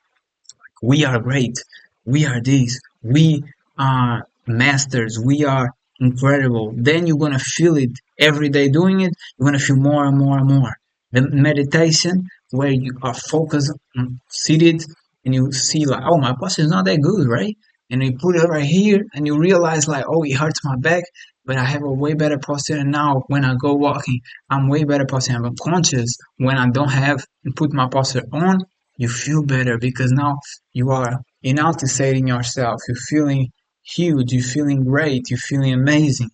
we are great, we are this, we are masters, we are incredible, then you're going to feel it every day doing it. You're going to feel more and more and more. The meditation where you are focused, seated, and you see like, oh, my posture is not that good, right? And you put it right here and you realize like, oh, it hurts my back, but I have a way better posture. And now when I go walking, I'm way better posture. I'm conscious when I don't have put my posture on. You feel better because now you are enalticing yourself. You're feeling huge. You're feeling great. You're feeling amazing.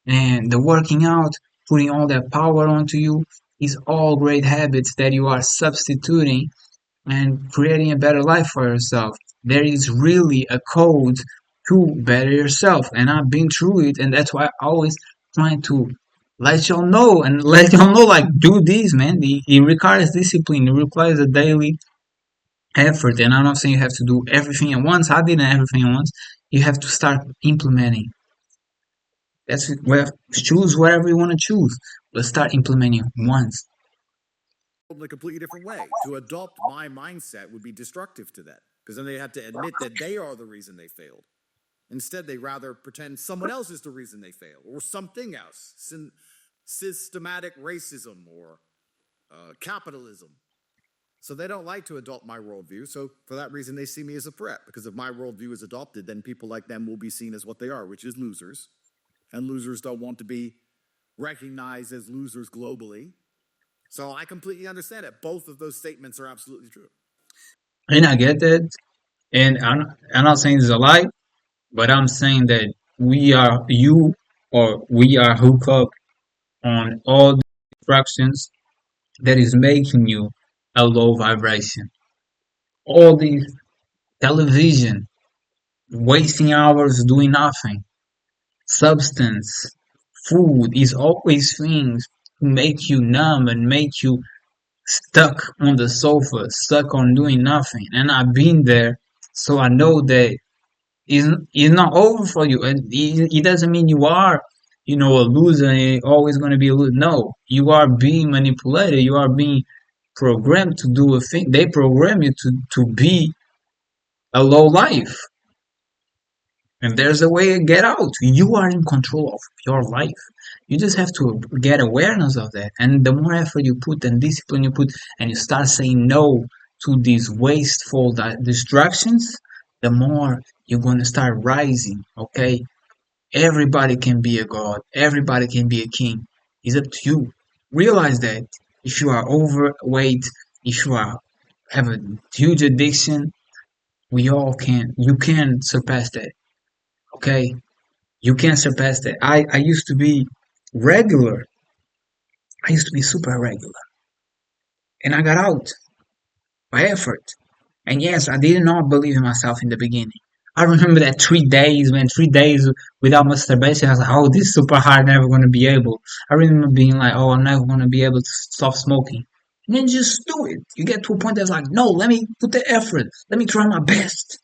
And the working out, putting all that power onto you, is all great habits that you are substituting and creating a better life for yourself. There is really a code to better yourself. And I've been through it. And that's why I always trying to let y'all know and let y'all know, like, do this, man. It requires discipline. It requires a daily effort. And I'm not saying you have to do everything at once. I didn't everything at once. You have to start implementing. That's where choose whatever you want to choose, but start implementing once. In a completely different way. To adopt my mindset would be destructive to that, because then they have to admit that they are the reason they failed. Instead, they rather pretend someone else is the reason they failed, or something else, systematic racism or capitalism. So they don't like to adopt my worldview. So for that reason, they see me as a threat, because if my worldview is adopted, then people like them will be seen as what they are, which is losers. And losers don't want to be recognized as losers globally. So I completely understand it. Both of those statements are absolutely true. And I get that. And I'm not saying it's a lie, but I'm saying that we are hooked up on all the instructions that is making you a low vibration. All these television, wasting hours doing nothing, substance, food is always things to make you numb and make you stuck on the sofa, stuck on doing nothing. And I've been there, so I know that it's not over for you. And it doesn't mean you are, a loser and you're always going to be a loser. No, you are being manipulated. You are being programmed to do a thing. They program you to be a low life. And there's a way to get out. You are in control of your life. You just have to get awareness of that. And the more effort you put and discipline you put, and you start saying no to these wasteful distractions, the more you're going to start rising. Okay? Everybody can be a god. Everybody can be a king. It's up to you. Realize that if you are overweight, if you have a huge addiction, we all can. You can surpass that. Okay? You can't surpass that. I used to be regular. I used to be super regular. And I got out by effort. And yes, I did not believe in myself in the beginning. I remember that 3 days, man, 3 days without masturbation. I was like, oh, this is super hard, never going to be able. I remember being like, oh, I'm never going to be able to stop smoking. And then just do it. You get to a point that's like, no, let me put the effort. Let me try my best.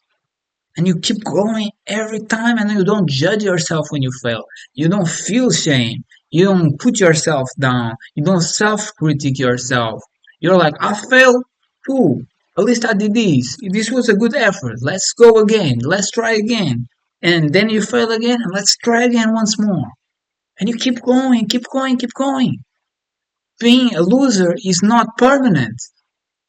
And you keep going every time, and you don't judge yourself when you fail. You don't feel shame. You don't put yourself down. You don't self-critique yourself. You're like, I failed. Cool. At least I did this. This was a good effort. Let's go again. Let's try again. And then you fail again, and let's try again once more. And you keep going, keep going, keep going. Being a loser is not permanent.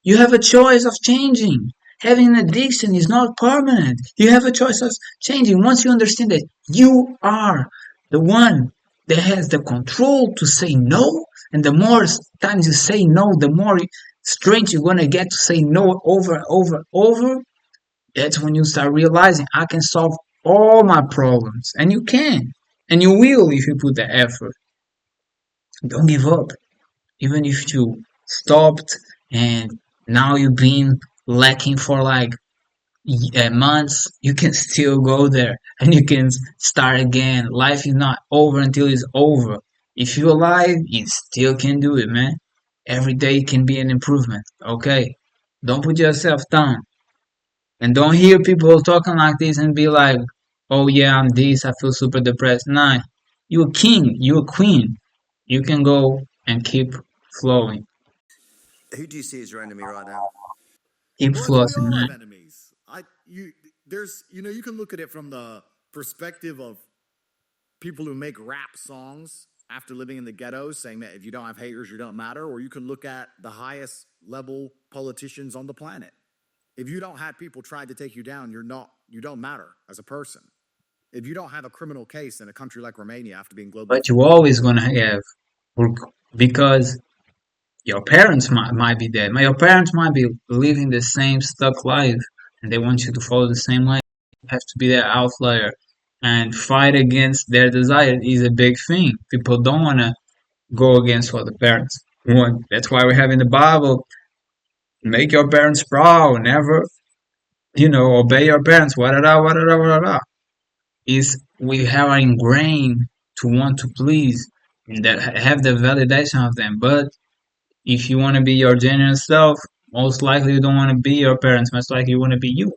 You have a choice of changing. Having an addiction is not permanent. You have a choice of changing. Once you understand that you are the one that has the control to say no, and the more times you say no, the more strength you're gonna get to say no over and over and over. That's when you start realizing I can solve all my problems, and you can, and you will if you put the effort. Don't give up, even if you stopped and now you've been lacking for like months, you can still go there and you can start again. Life is not over until it's over. If you're alive, you still can do it, man. Every day can be an improvement. Okay, don't put yourself down, and don't hear people talking like this and be like, "Oh yeah, I'm this. I feel super depressed." Nah, you're a king. You're a queen. You can go and keep flowing. Who do you see as your enemy right now? Keep Well, I think we flossing, all man. have enemies. There's, you can look at it from the perspective of people who make rap songs after living in the ghettos, saying that if you don't have haters, you don't matter. Or you can look at the highest level politicians on the planet. If you don't have people trying to take you down, you don't matter as a person. If you don't have a criminal case in a country like Romania after being globally But you always gonna have, because your parents might be dead. Your parents might be living the same stuck life, and they want you to follow the same life. You have to be that outlier and fight against their desire is a big thing. People don't want to go against what the parents want. That's why we have in the Bible, make your parents proud, never, obey your parents. What is we have our ingrained to want to please and that have the validation of them. But if you want to be your genuine self, most likely you don't want to be your parents. Most likely you want to be you.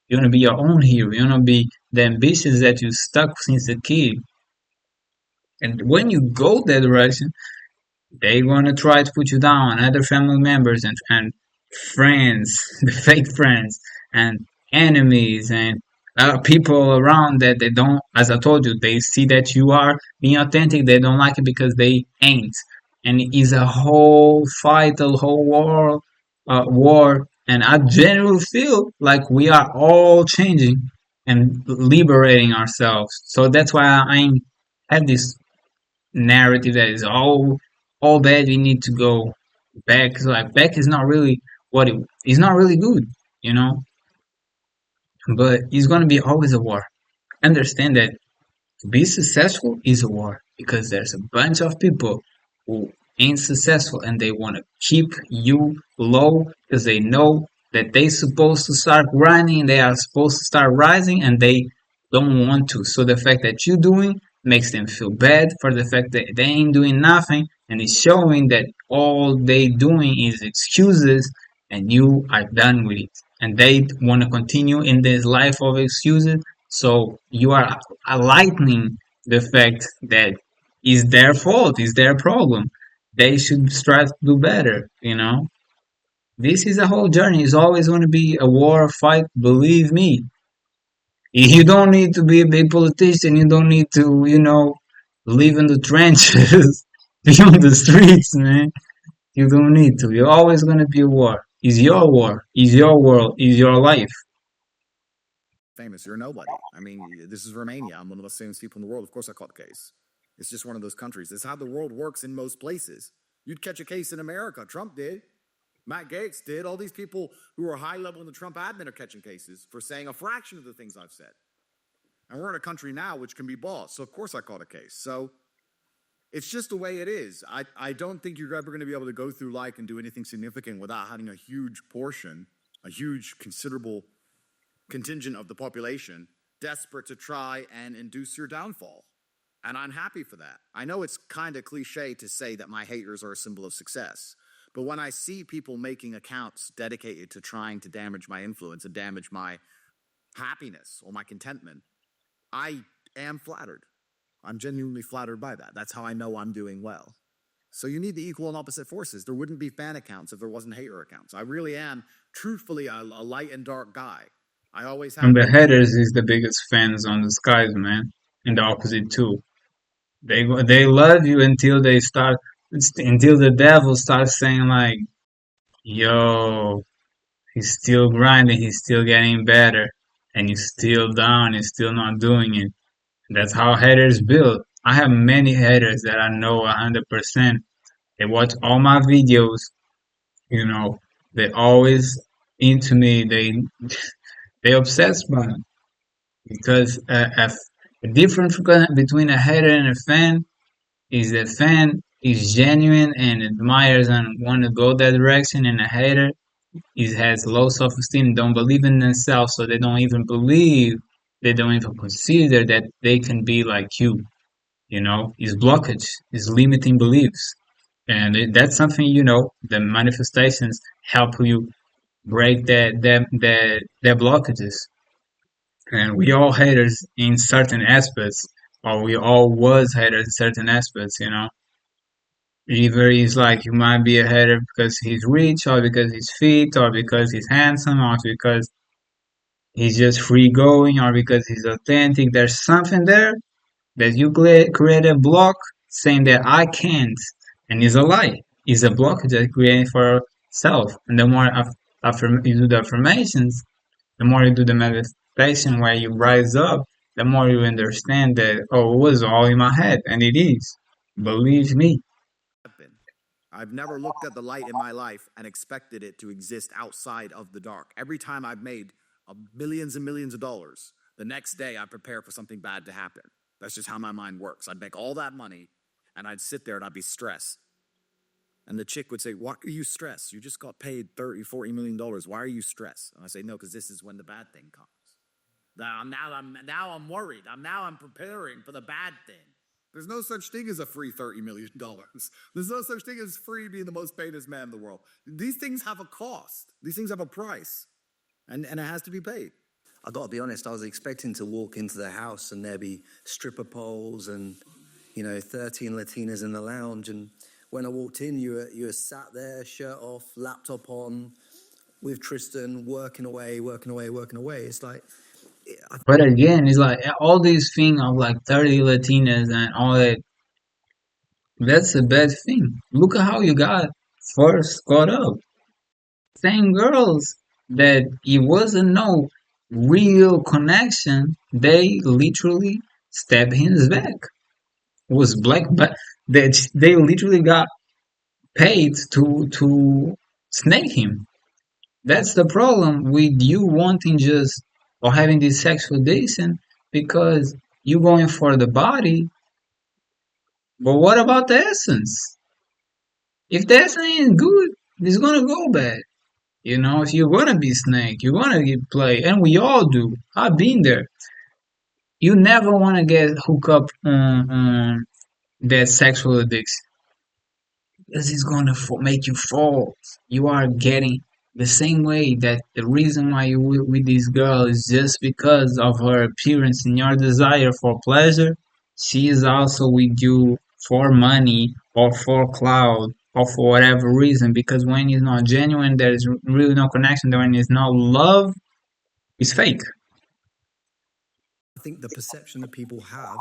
You want to be your own hero. You want to be the ambitions that you stuck since a kid. And when you go that direction, they're gonna try to put you down. Other family members and friends, the fake friends, and enemies, and people around that they don't. As I told you, they see that you are being authentic. They don't like it because they ain't, and it is a whole fight, a whole war. And I genuinely feel like we are all changing and liberating ourselves. So that's why I have this narrative that is all bad. We need to go back. Like back is not really what it is, not really good, you know. But it's gonna be always a war. Understand that to be successful is a war because there's a bunch of people who ain't successful and they want to keep you low because they know that they supposed to start grinding, they are supposed to start rising, and they don't want to. So the fact that you're doing makes them feel bad for the fact that they ain't doing nothing, and it's showing that all they doing is excuses and you are done with it. And they want to continue in this life of excuses, so you are lightening the fact that it's their fault, it's their problem. They should strive to do better, you know? This is a whole journey. It's always going to be a war, a fight, believe me. You don't need to be a big politician. You don't need to, live in the trenches, be on the streets, man. You don't need to. You're always going to be a war. It's your war. It's your world. It's your life. famous. You're nobody. I mean, this is Romania. I'm one of the famous people in the world. Of course, I caught a case. It's just one of those countries. It's how the world works in most places. You'd catch a case in America. Trump did. Matt Gaetz did. All these people who are high level in the Trump admin are catching cases for saying a fraction of the things I've said. And we're in a country now which can be bought. So, of course, I caught a case. So, it's just the way it is. I don't think you're ever going to be able to go through life and do anything significant without having a huge portion, a huge, considerable contingent of the population desperate to try and induce your downfall. And I'm happy for that. I know it's kind of cliche to say that my haters are a symbol of success. But when I see people making accounts dedicated to trying to damage my influence and damage my happiness or my contentment, I am flattered. I'm genuinely flattered by that. That's how I know I'm doing well. So you need the equal and opposite forces. There wouldn't be fan accounts if there wasn't hater accounts. I really am, truthfully, a light and dark guy. I always have. And the haters is the biggest fans on the skies, man. And the opposite too. They love you until until the devil starts saying like, "Yo, He's still grinding, he's still getting better, and you're still down, you're still not doing it. That's how haters build. I have many haters that I know 100%. They watch all my videos, you know, they always into me, they obsessed by me. Because a difference between a hater and a fan is that fan is genuine and admires and want to go that direction, and a hater is has low self-esteem, don't believe in themselves, so they don't even believe, they don't even consider that they can be like you. You know, is blockage, is limiting beliefs, and that's something, you know, the manifestations help you break that blockages. And we all haters in certain aspects, or we all was haters in certain aspects, you know. Either he's like, you might be a hater because he's rich, or because he's fit, or because he's handsome, or because he's just free going, or because he's authentic. There's something there that you create a block saying that I can't, and it's a lie. It's a block that creating for self. And the more you do the affirmations, the more you do the meditation where you rise up, the more you understand that, oh, it was all in my head, and it is. Believe me. Been. I've never looked at the light in my life and expected it to exist outside of the dark. Every time I've made millions and millions of dollars, the next day I prepare for something bad to happen. That's just how my mind works. I'd make all that money and I'd sit there and I'd be stressed. And the chick would say, why are you stressed? You just got paid $30, $40 million. Why are you stressed? And I say, no, because this is when the bad thing comes. Now I'm worried. I'm preparing for the bad thing. There's no such thing as a free $30 million. There's no such thing as free being the most famous man in the world. These things have a cost. These things have a price. And it has to be paid. I got to be honest, I was expecting to walk into the house and there be stripper poles and, 13 Latinas in the lounge. And when I walked in, you were sat there, shirt off, laptop on, with Tristan, working away. It's like... But again, it's like all these things of like 30 Latinas and all that, that's a bad thing. Look at how you got first caught up. Same girls that it wasn't no real connection, they literally stabbed his back. It was black, but they literally got paid to snake him. That's the problem with you wanting just or having this sexual addiction, because you going for the body, but what about the essence? If the essence ain't good, it's gonna go bad. If you're gonna be snake, you're gonna get played, and we all do. I've been there. You never wanna get hooked up on that sexual addiction, because it's gonna make you fall. You are getting the same way that the reason why you with this girl is just because of her appearance and your desire for pleasure. She is also with you for money or for cloud or for whatever reason. Because when it's not genuine, there is really no connection. When it's not love, it's fake. I think the perception that people have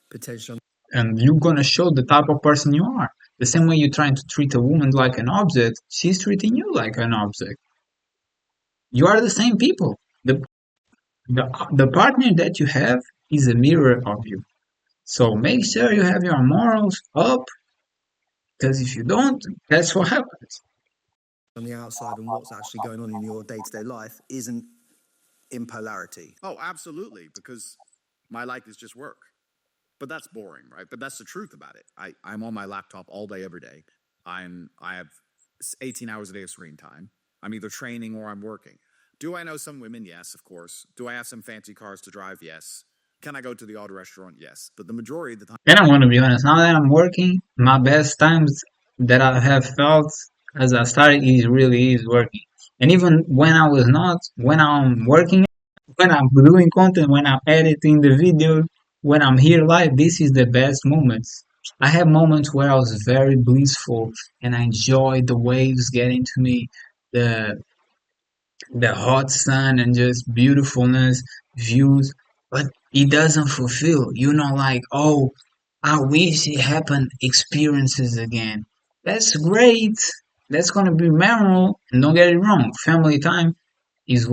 potentially... And you're gonna show the type of person you are. The same way you're trying to treat a woman like an object, she's treating you like an object. You are the same people. The partner that you have is a mirror of you. So make sure you have your morals up, because if you don't, that's what happens. On the outside and what's actually going on in your day-to-day life isn't in polarity. Oh, absolutely, because my life is just work. But that's boring, right? But that's the truth about it. I'm on my laptop all day, every day. I have 18 hours a day of screen time. I'm either training or I'm working. Do I know some women? Yes, of course. Do I have some fancy cars to drive? Yes. Can I go to the odd restaurant? Yes. But the majority of the time... And I want to be honest, now that I'm working, my best times that I have felt as I started is working. And even when I was not, when I'm working, when I'm doing content, when I'm editing the video, when I'm here live, this is the best moments. I have moments where I was very blissful and I enjoyed the waves getting to me, the hot sun and just beautifulness, views, but it doesn't fulfill. Like, oh, I wish it happened experiences again. That's great, that's gonna be memorable. And don't get it wrong, family time is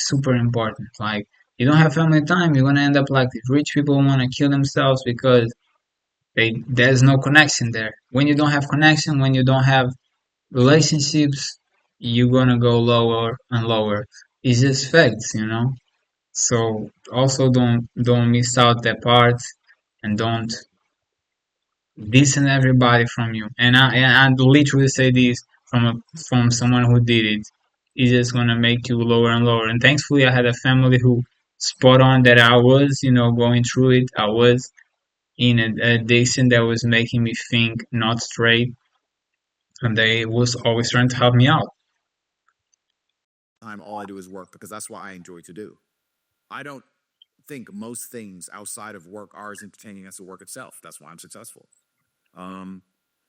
super important. Like you don't have family time, you're gonna end up like these rich people want to kill themselves because there's no connection there. When you don't have connection, when you don't have relationships, you're gonna go lower and lower. It's just facts, you know. So also don't miss out that part, and don't distance everybody from you. And I literally say this from someone who did it. It's just gonna make you lower and lower. And thankfully, I had a family who spot on that I was, going through it. I was in an addiction that was making me think not straight, and they was always trying to help me out. All I do is work because that's what I enjoy to do. I don't think most things outside of work are as entertaining as the work itself. That's why I'm successful.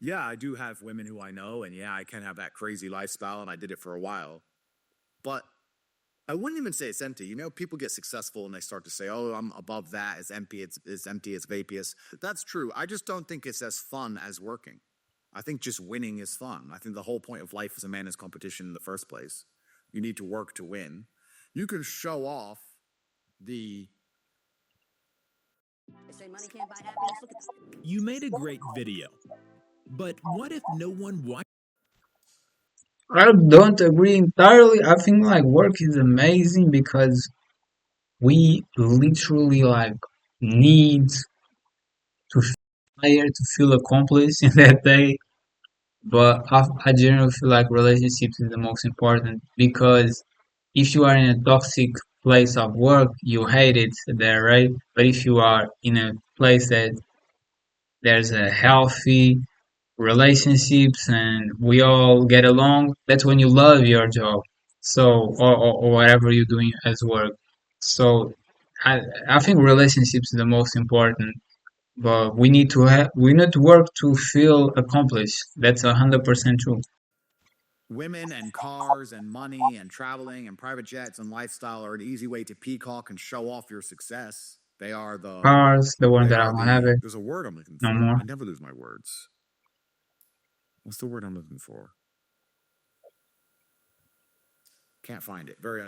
Yeah, I do have women who I know, and yeah, I can have that crazy lifestyle, and I did it for a while. But I wouldn't even say it's empty. People get successful and they start to say, "Oh, I'm above that. It's empty. It's empty. It's vaporous." That's true. I just don't think it's as fun as working. I think just winning is fun. I think the whole point of life as a man is competition in the first place. You need to work to win. You can show off the They say money can't buy happiness. Look at that. You made a great video, but what if no one watched? I don't agree entirely. I think like work is amazing because we literally like need to fire to feel accomplished in that day. But I generally feel like relationships is the most important because if you are in a toxic place of work, you hate it there, right? But if you are in a place that there's a healthy relationships and we all get along, that's when you love your job. So, or whatever you're doing as work. So, I think relationships is the most important, but we need to work to feel accomplished. That's 100% true. women and cars and money and traveling and private jets and lifestyle are an easy way to peacock and show off your success. They are the Cars, the one they that I are don't have it there's a word I'm looking no for. more. I never lose my words. What's the word I'm looking for? Can't find it. Very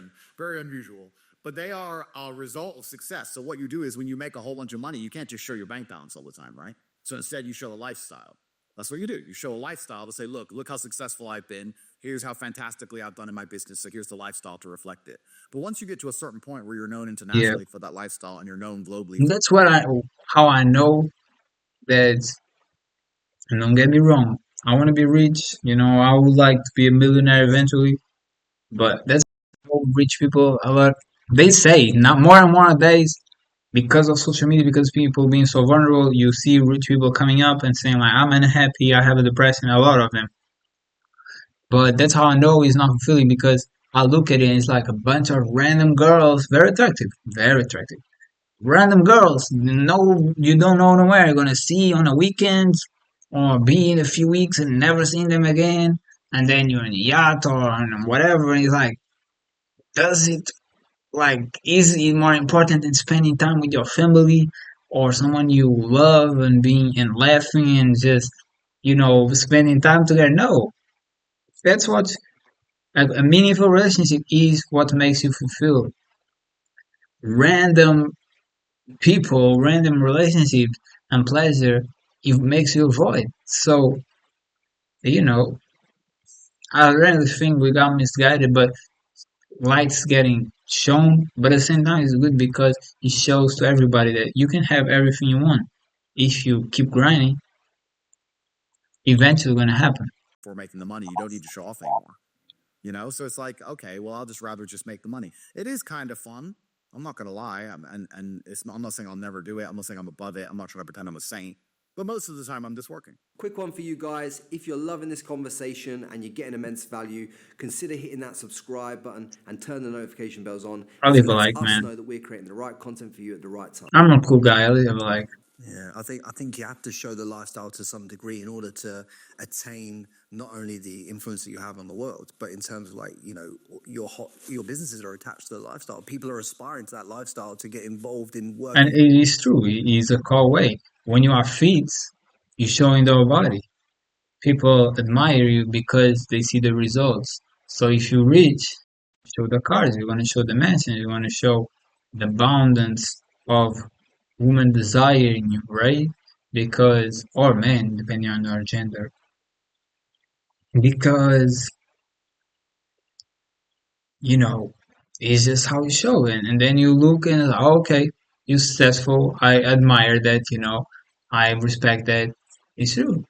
unusual. But they are a result of success. So what you do is when you make a whole bunch of money, you can't just show your bank balance all the time, right? So instead you show a lifestyle. That's what you do. You show a lifestyle to say, look how successful I've been. Here's how fantastically I've done in my business. So here's the lifestyle to reflect it. But once you get to a certain point where you're known Yeah, internationally for that lifestyle and you're known globally and for that's how I know that. And don't get me wrong, I want to be rich. I would like to be a millionaire eventually. But that's how rich people a lot. They say not more and more nowadays because of social media, because people being so vulnerable. You see rich people coming up and saying like, "I'm unhappy. I have a depression." A lot of them. But that's how I know it's not fulfilling because I look at it and it's like a bunch of random girls, very attractive, random girls. No, you don't know nowhere. You're gonna see on the weekends or be in a few weeks and never seeing them again. And then you're in a yacht or on whatever. And it's like, does it like is it more important than spending time with your family or someone you love and being and laughing and just spending time together? No, that's what a meaningful relationship is. What makes you fulfill. Random people, random relationships, and pleasure, it makes you avoid. So you know, I really think we got misguided, but light's getting shown, but at the same time it's good because it shows to everybody that you can have everything you want. If you keep grinding, eventually gonna happen. for making the money. You don't need to show off anymore. So it's like, okay, well, I'll just rather just make the money. It is kind of fun. I'm not gonna lie. I'm not saying I'll never do it. I'm not saying I'm above it. I'm not trying to pretend I'm a saint. But most of the time, I'm just working. Quick one for you guys. If you're loving this conversation and you're getting immense value, consider hitting that subscribe button and turn the notification bells on. I'll It leave a lets like, us man. know that we're creating the right content for you at the right time. I'm a cool guy. I'll leave a like. Yeah, I think you have to show the lifestyle to some degree in order to attain not only the influence that you have on the world, but in terms of your businesses are attached to the lifestyle. People are aspiring to that lifestyle to get involved in And working. it is true. It is a core way. When you are fit, you're showing the body. people admire you because they see the results. So if you're rich, show the cars, you want to show the mansion, you want to show the abundance of woman desiring you, right? Because, or men, depending on your gender, because, you know, it's just how you show it. And then you look and, like, oh, okay, you're successful. I admire that, I respect that. It's true.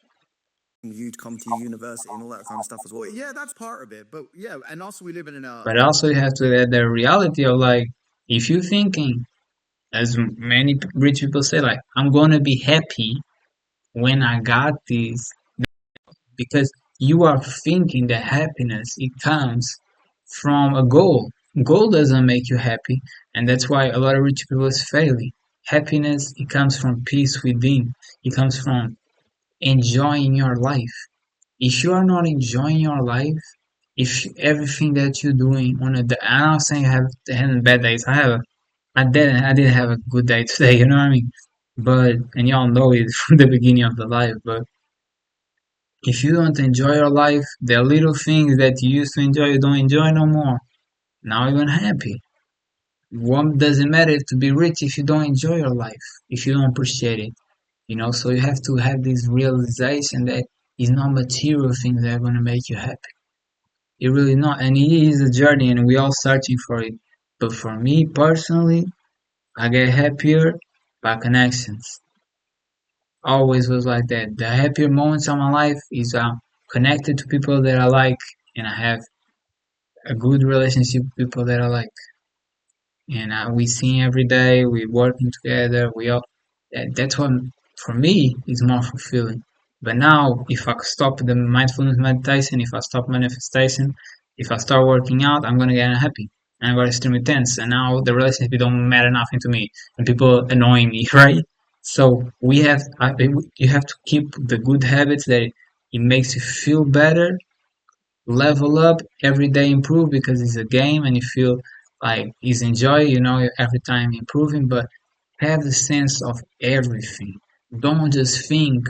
You to come to university and all that kind of stuff as well. Yeah, that's part of it. But yeah, and also we live in a But also you have to add the reality of like, if you're thinking, as many rich people say, like, I'm gonna be happy when I got this, because you are thinking that happiness it comes from a goal. Goal doesn't make you happy, and that's why a lot of rich people is failing. Happiness it comes from peace within. It comes from enjoying your life. If you are not enjoying your life, if everything that you're doing on I'm not saying I have having bad days. I didn't have a good day today. You know what I mean? But and y'all know it from the beginning of the life. But if you don't enjoy your life, the little things that you used to enjoy, you don't enjoy no more. Now you're unhappy. What does it matter to be rich if you don't enjoy your life, if you don't appreciate it? So you have to have this realization that it's not material things that are gonna make you happy. It really not, and it is a journey, and we all searching for it. But for me personally, I get happier by connections. Always was like that. The happier moments of my life is connected to people that I like, and I have a good relationship with people that I like. And we see every day, we working together, that's what for me is more fulfilling. But now, if I stop the mindfulness meditation, if I stop manifestation, if I start working out, I'm gonna get unhappy. I'm gonna extremely tense, and now the relationship don't matter nothing to me, and people annoying me, right? So you have to keep the good habits that it makes you feel better, level up, every day improve because it's a game and you feel like it's enjoy, every time improving, but have the sense of everything. Don't just think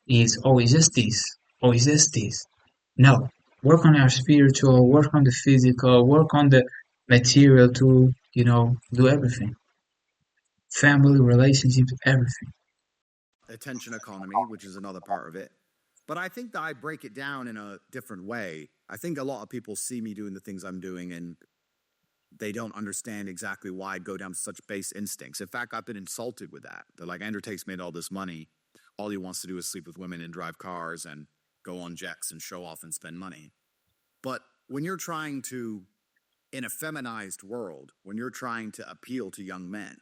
it's just this, it's just this. No. Work on your spiritual, work on the physical, work on the material to, do everything. Family, relationships, everything. attention economy, which is another part of it. But I think that I break it down in a different way. I think a lot of people see me doing the things I'm doing and they don't understand exactly why I go down such base instincts. In fact, I've been insulted with that. They're like, Andrew Tate's made all this money. All he wants to do is sleep with women and drive cars and go on jets and show off and spend money. But when you're trying to, in a feminized world, when you're trying to appeal to young men,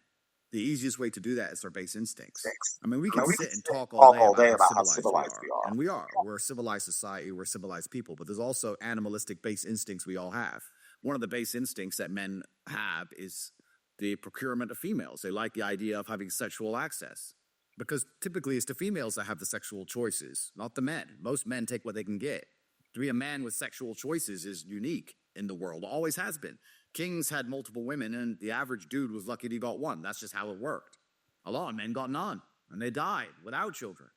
the easiest way to do that is our base instincts. I mean, we can sit and talk all day about how civilized we are. And we are. We're a civilized society. We're civilized people. But there's also animalistic base instincts we all have. One of the base instincts that men have is the procurement of females. They like the idea of having sexual access. Because typically it's the females that have the sexual choices, not the men. Most men take what they can get. To be a man with sexual choices is unique in the world, always has been. Kings had multiple women, and the average dude was lucky he got one. That's just how it worked. A lot of men got none, and they died without children.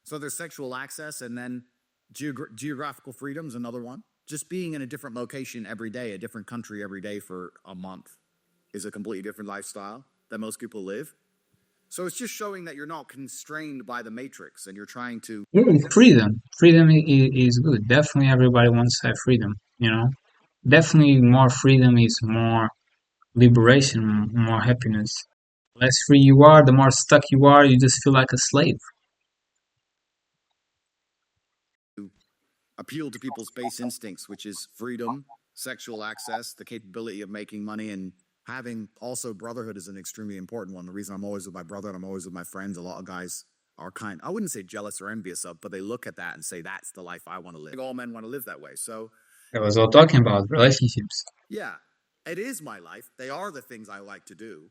So there's sexual access, and then geographical freedom's another one. Just being in a different location every day, a different country every day for a month is a completely different lifestyle that most people live. So it's just showing that you're not constrained by the matrix and you're trying to... Yeah, freedom. Freedom is good. Definitely everybody wants to have freedom. Definitely more freedom is more liberation, more happiness. The less free you are, the more stuck you are, you just feel like a slave. appeal to people's base instincts, which is freedom, sexual access, the capability of making money, and having also brotherhood is an extremely important one. The reason I'm always with my brother and I'm always with my friends, a lot of guys are I wouldn't say jealous or envious of, but they look at that and say, that's the life I want to live. I think all men want to live that way. So I was all talking about relationships. yeah, it is my life. They are the things I like to do,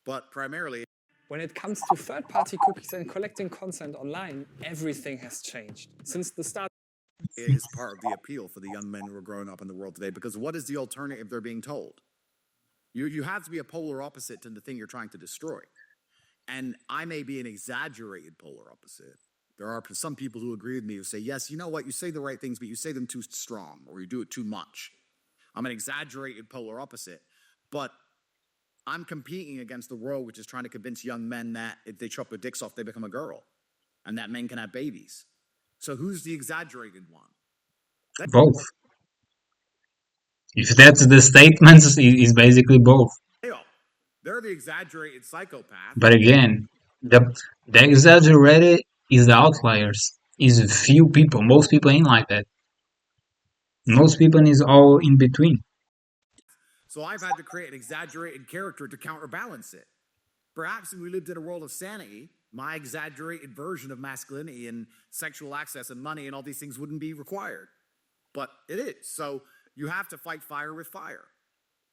but primarily... When it comes to third-party cookies and collecting content online, everything has changed. Since the start... is part of the appeal for the young men who are growing up in the world today, because what is the alternative they're being told? You have to be a polar opposite to the thing you're trying to destroy. And I may be an exaggerated polar opposite, There are some people who agree with me who say, yes, you know what, you say the right things, but you say them too strong, or you do it too much. I'm an exaggerated polar opposite, but I'm competing against the world, which is trying to convince young men that if they chop their dicks off, they become a girl, and that men can have babies. So who's the exaggerated one? Both. If that's the statement, is basically both. They're the exaggerated psychopath. But again, the exaggerated is the outliers. Is a few people. Most people ain't like that. Most people is all in between. So I've had to create an exaggerated character to counterbalance it. Perhaps if we lived in a world of sanity, my exaggerated version of masculinity and sexual access and money and all these things wouldn't be required. But it is. So you have to fight fire with fire.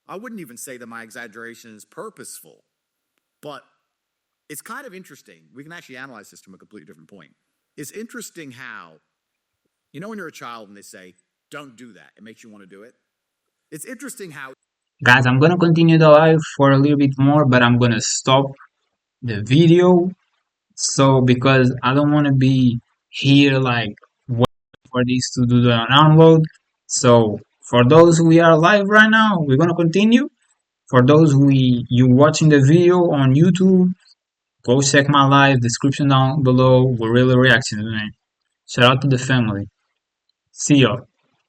I wouldn't even say that my exaggeration is purposeful, but it's kind of interesting. We can actually analyze this from a completely different point. It's interesting how, you know, when you're a child and they say, don't do that, it makes you want to do it. It's interesting how... Guys, I'm gonna continue the live for a little bit more, but I'm gonna stop the video. So, because I don't want to be here like waiting for this to do the download. So, for those who are live right now, we're gonna continue. For those who you watching the video on YouTube, go check my live description down below. We're really reacting to it. Shout out to the family. See y'all.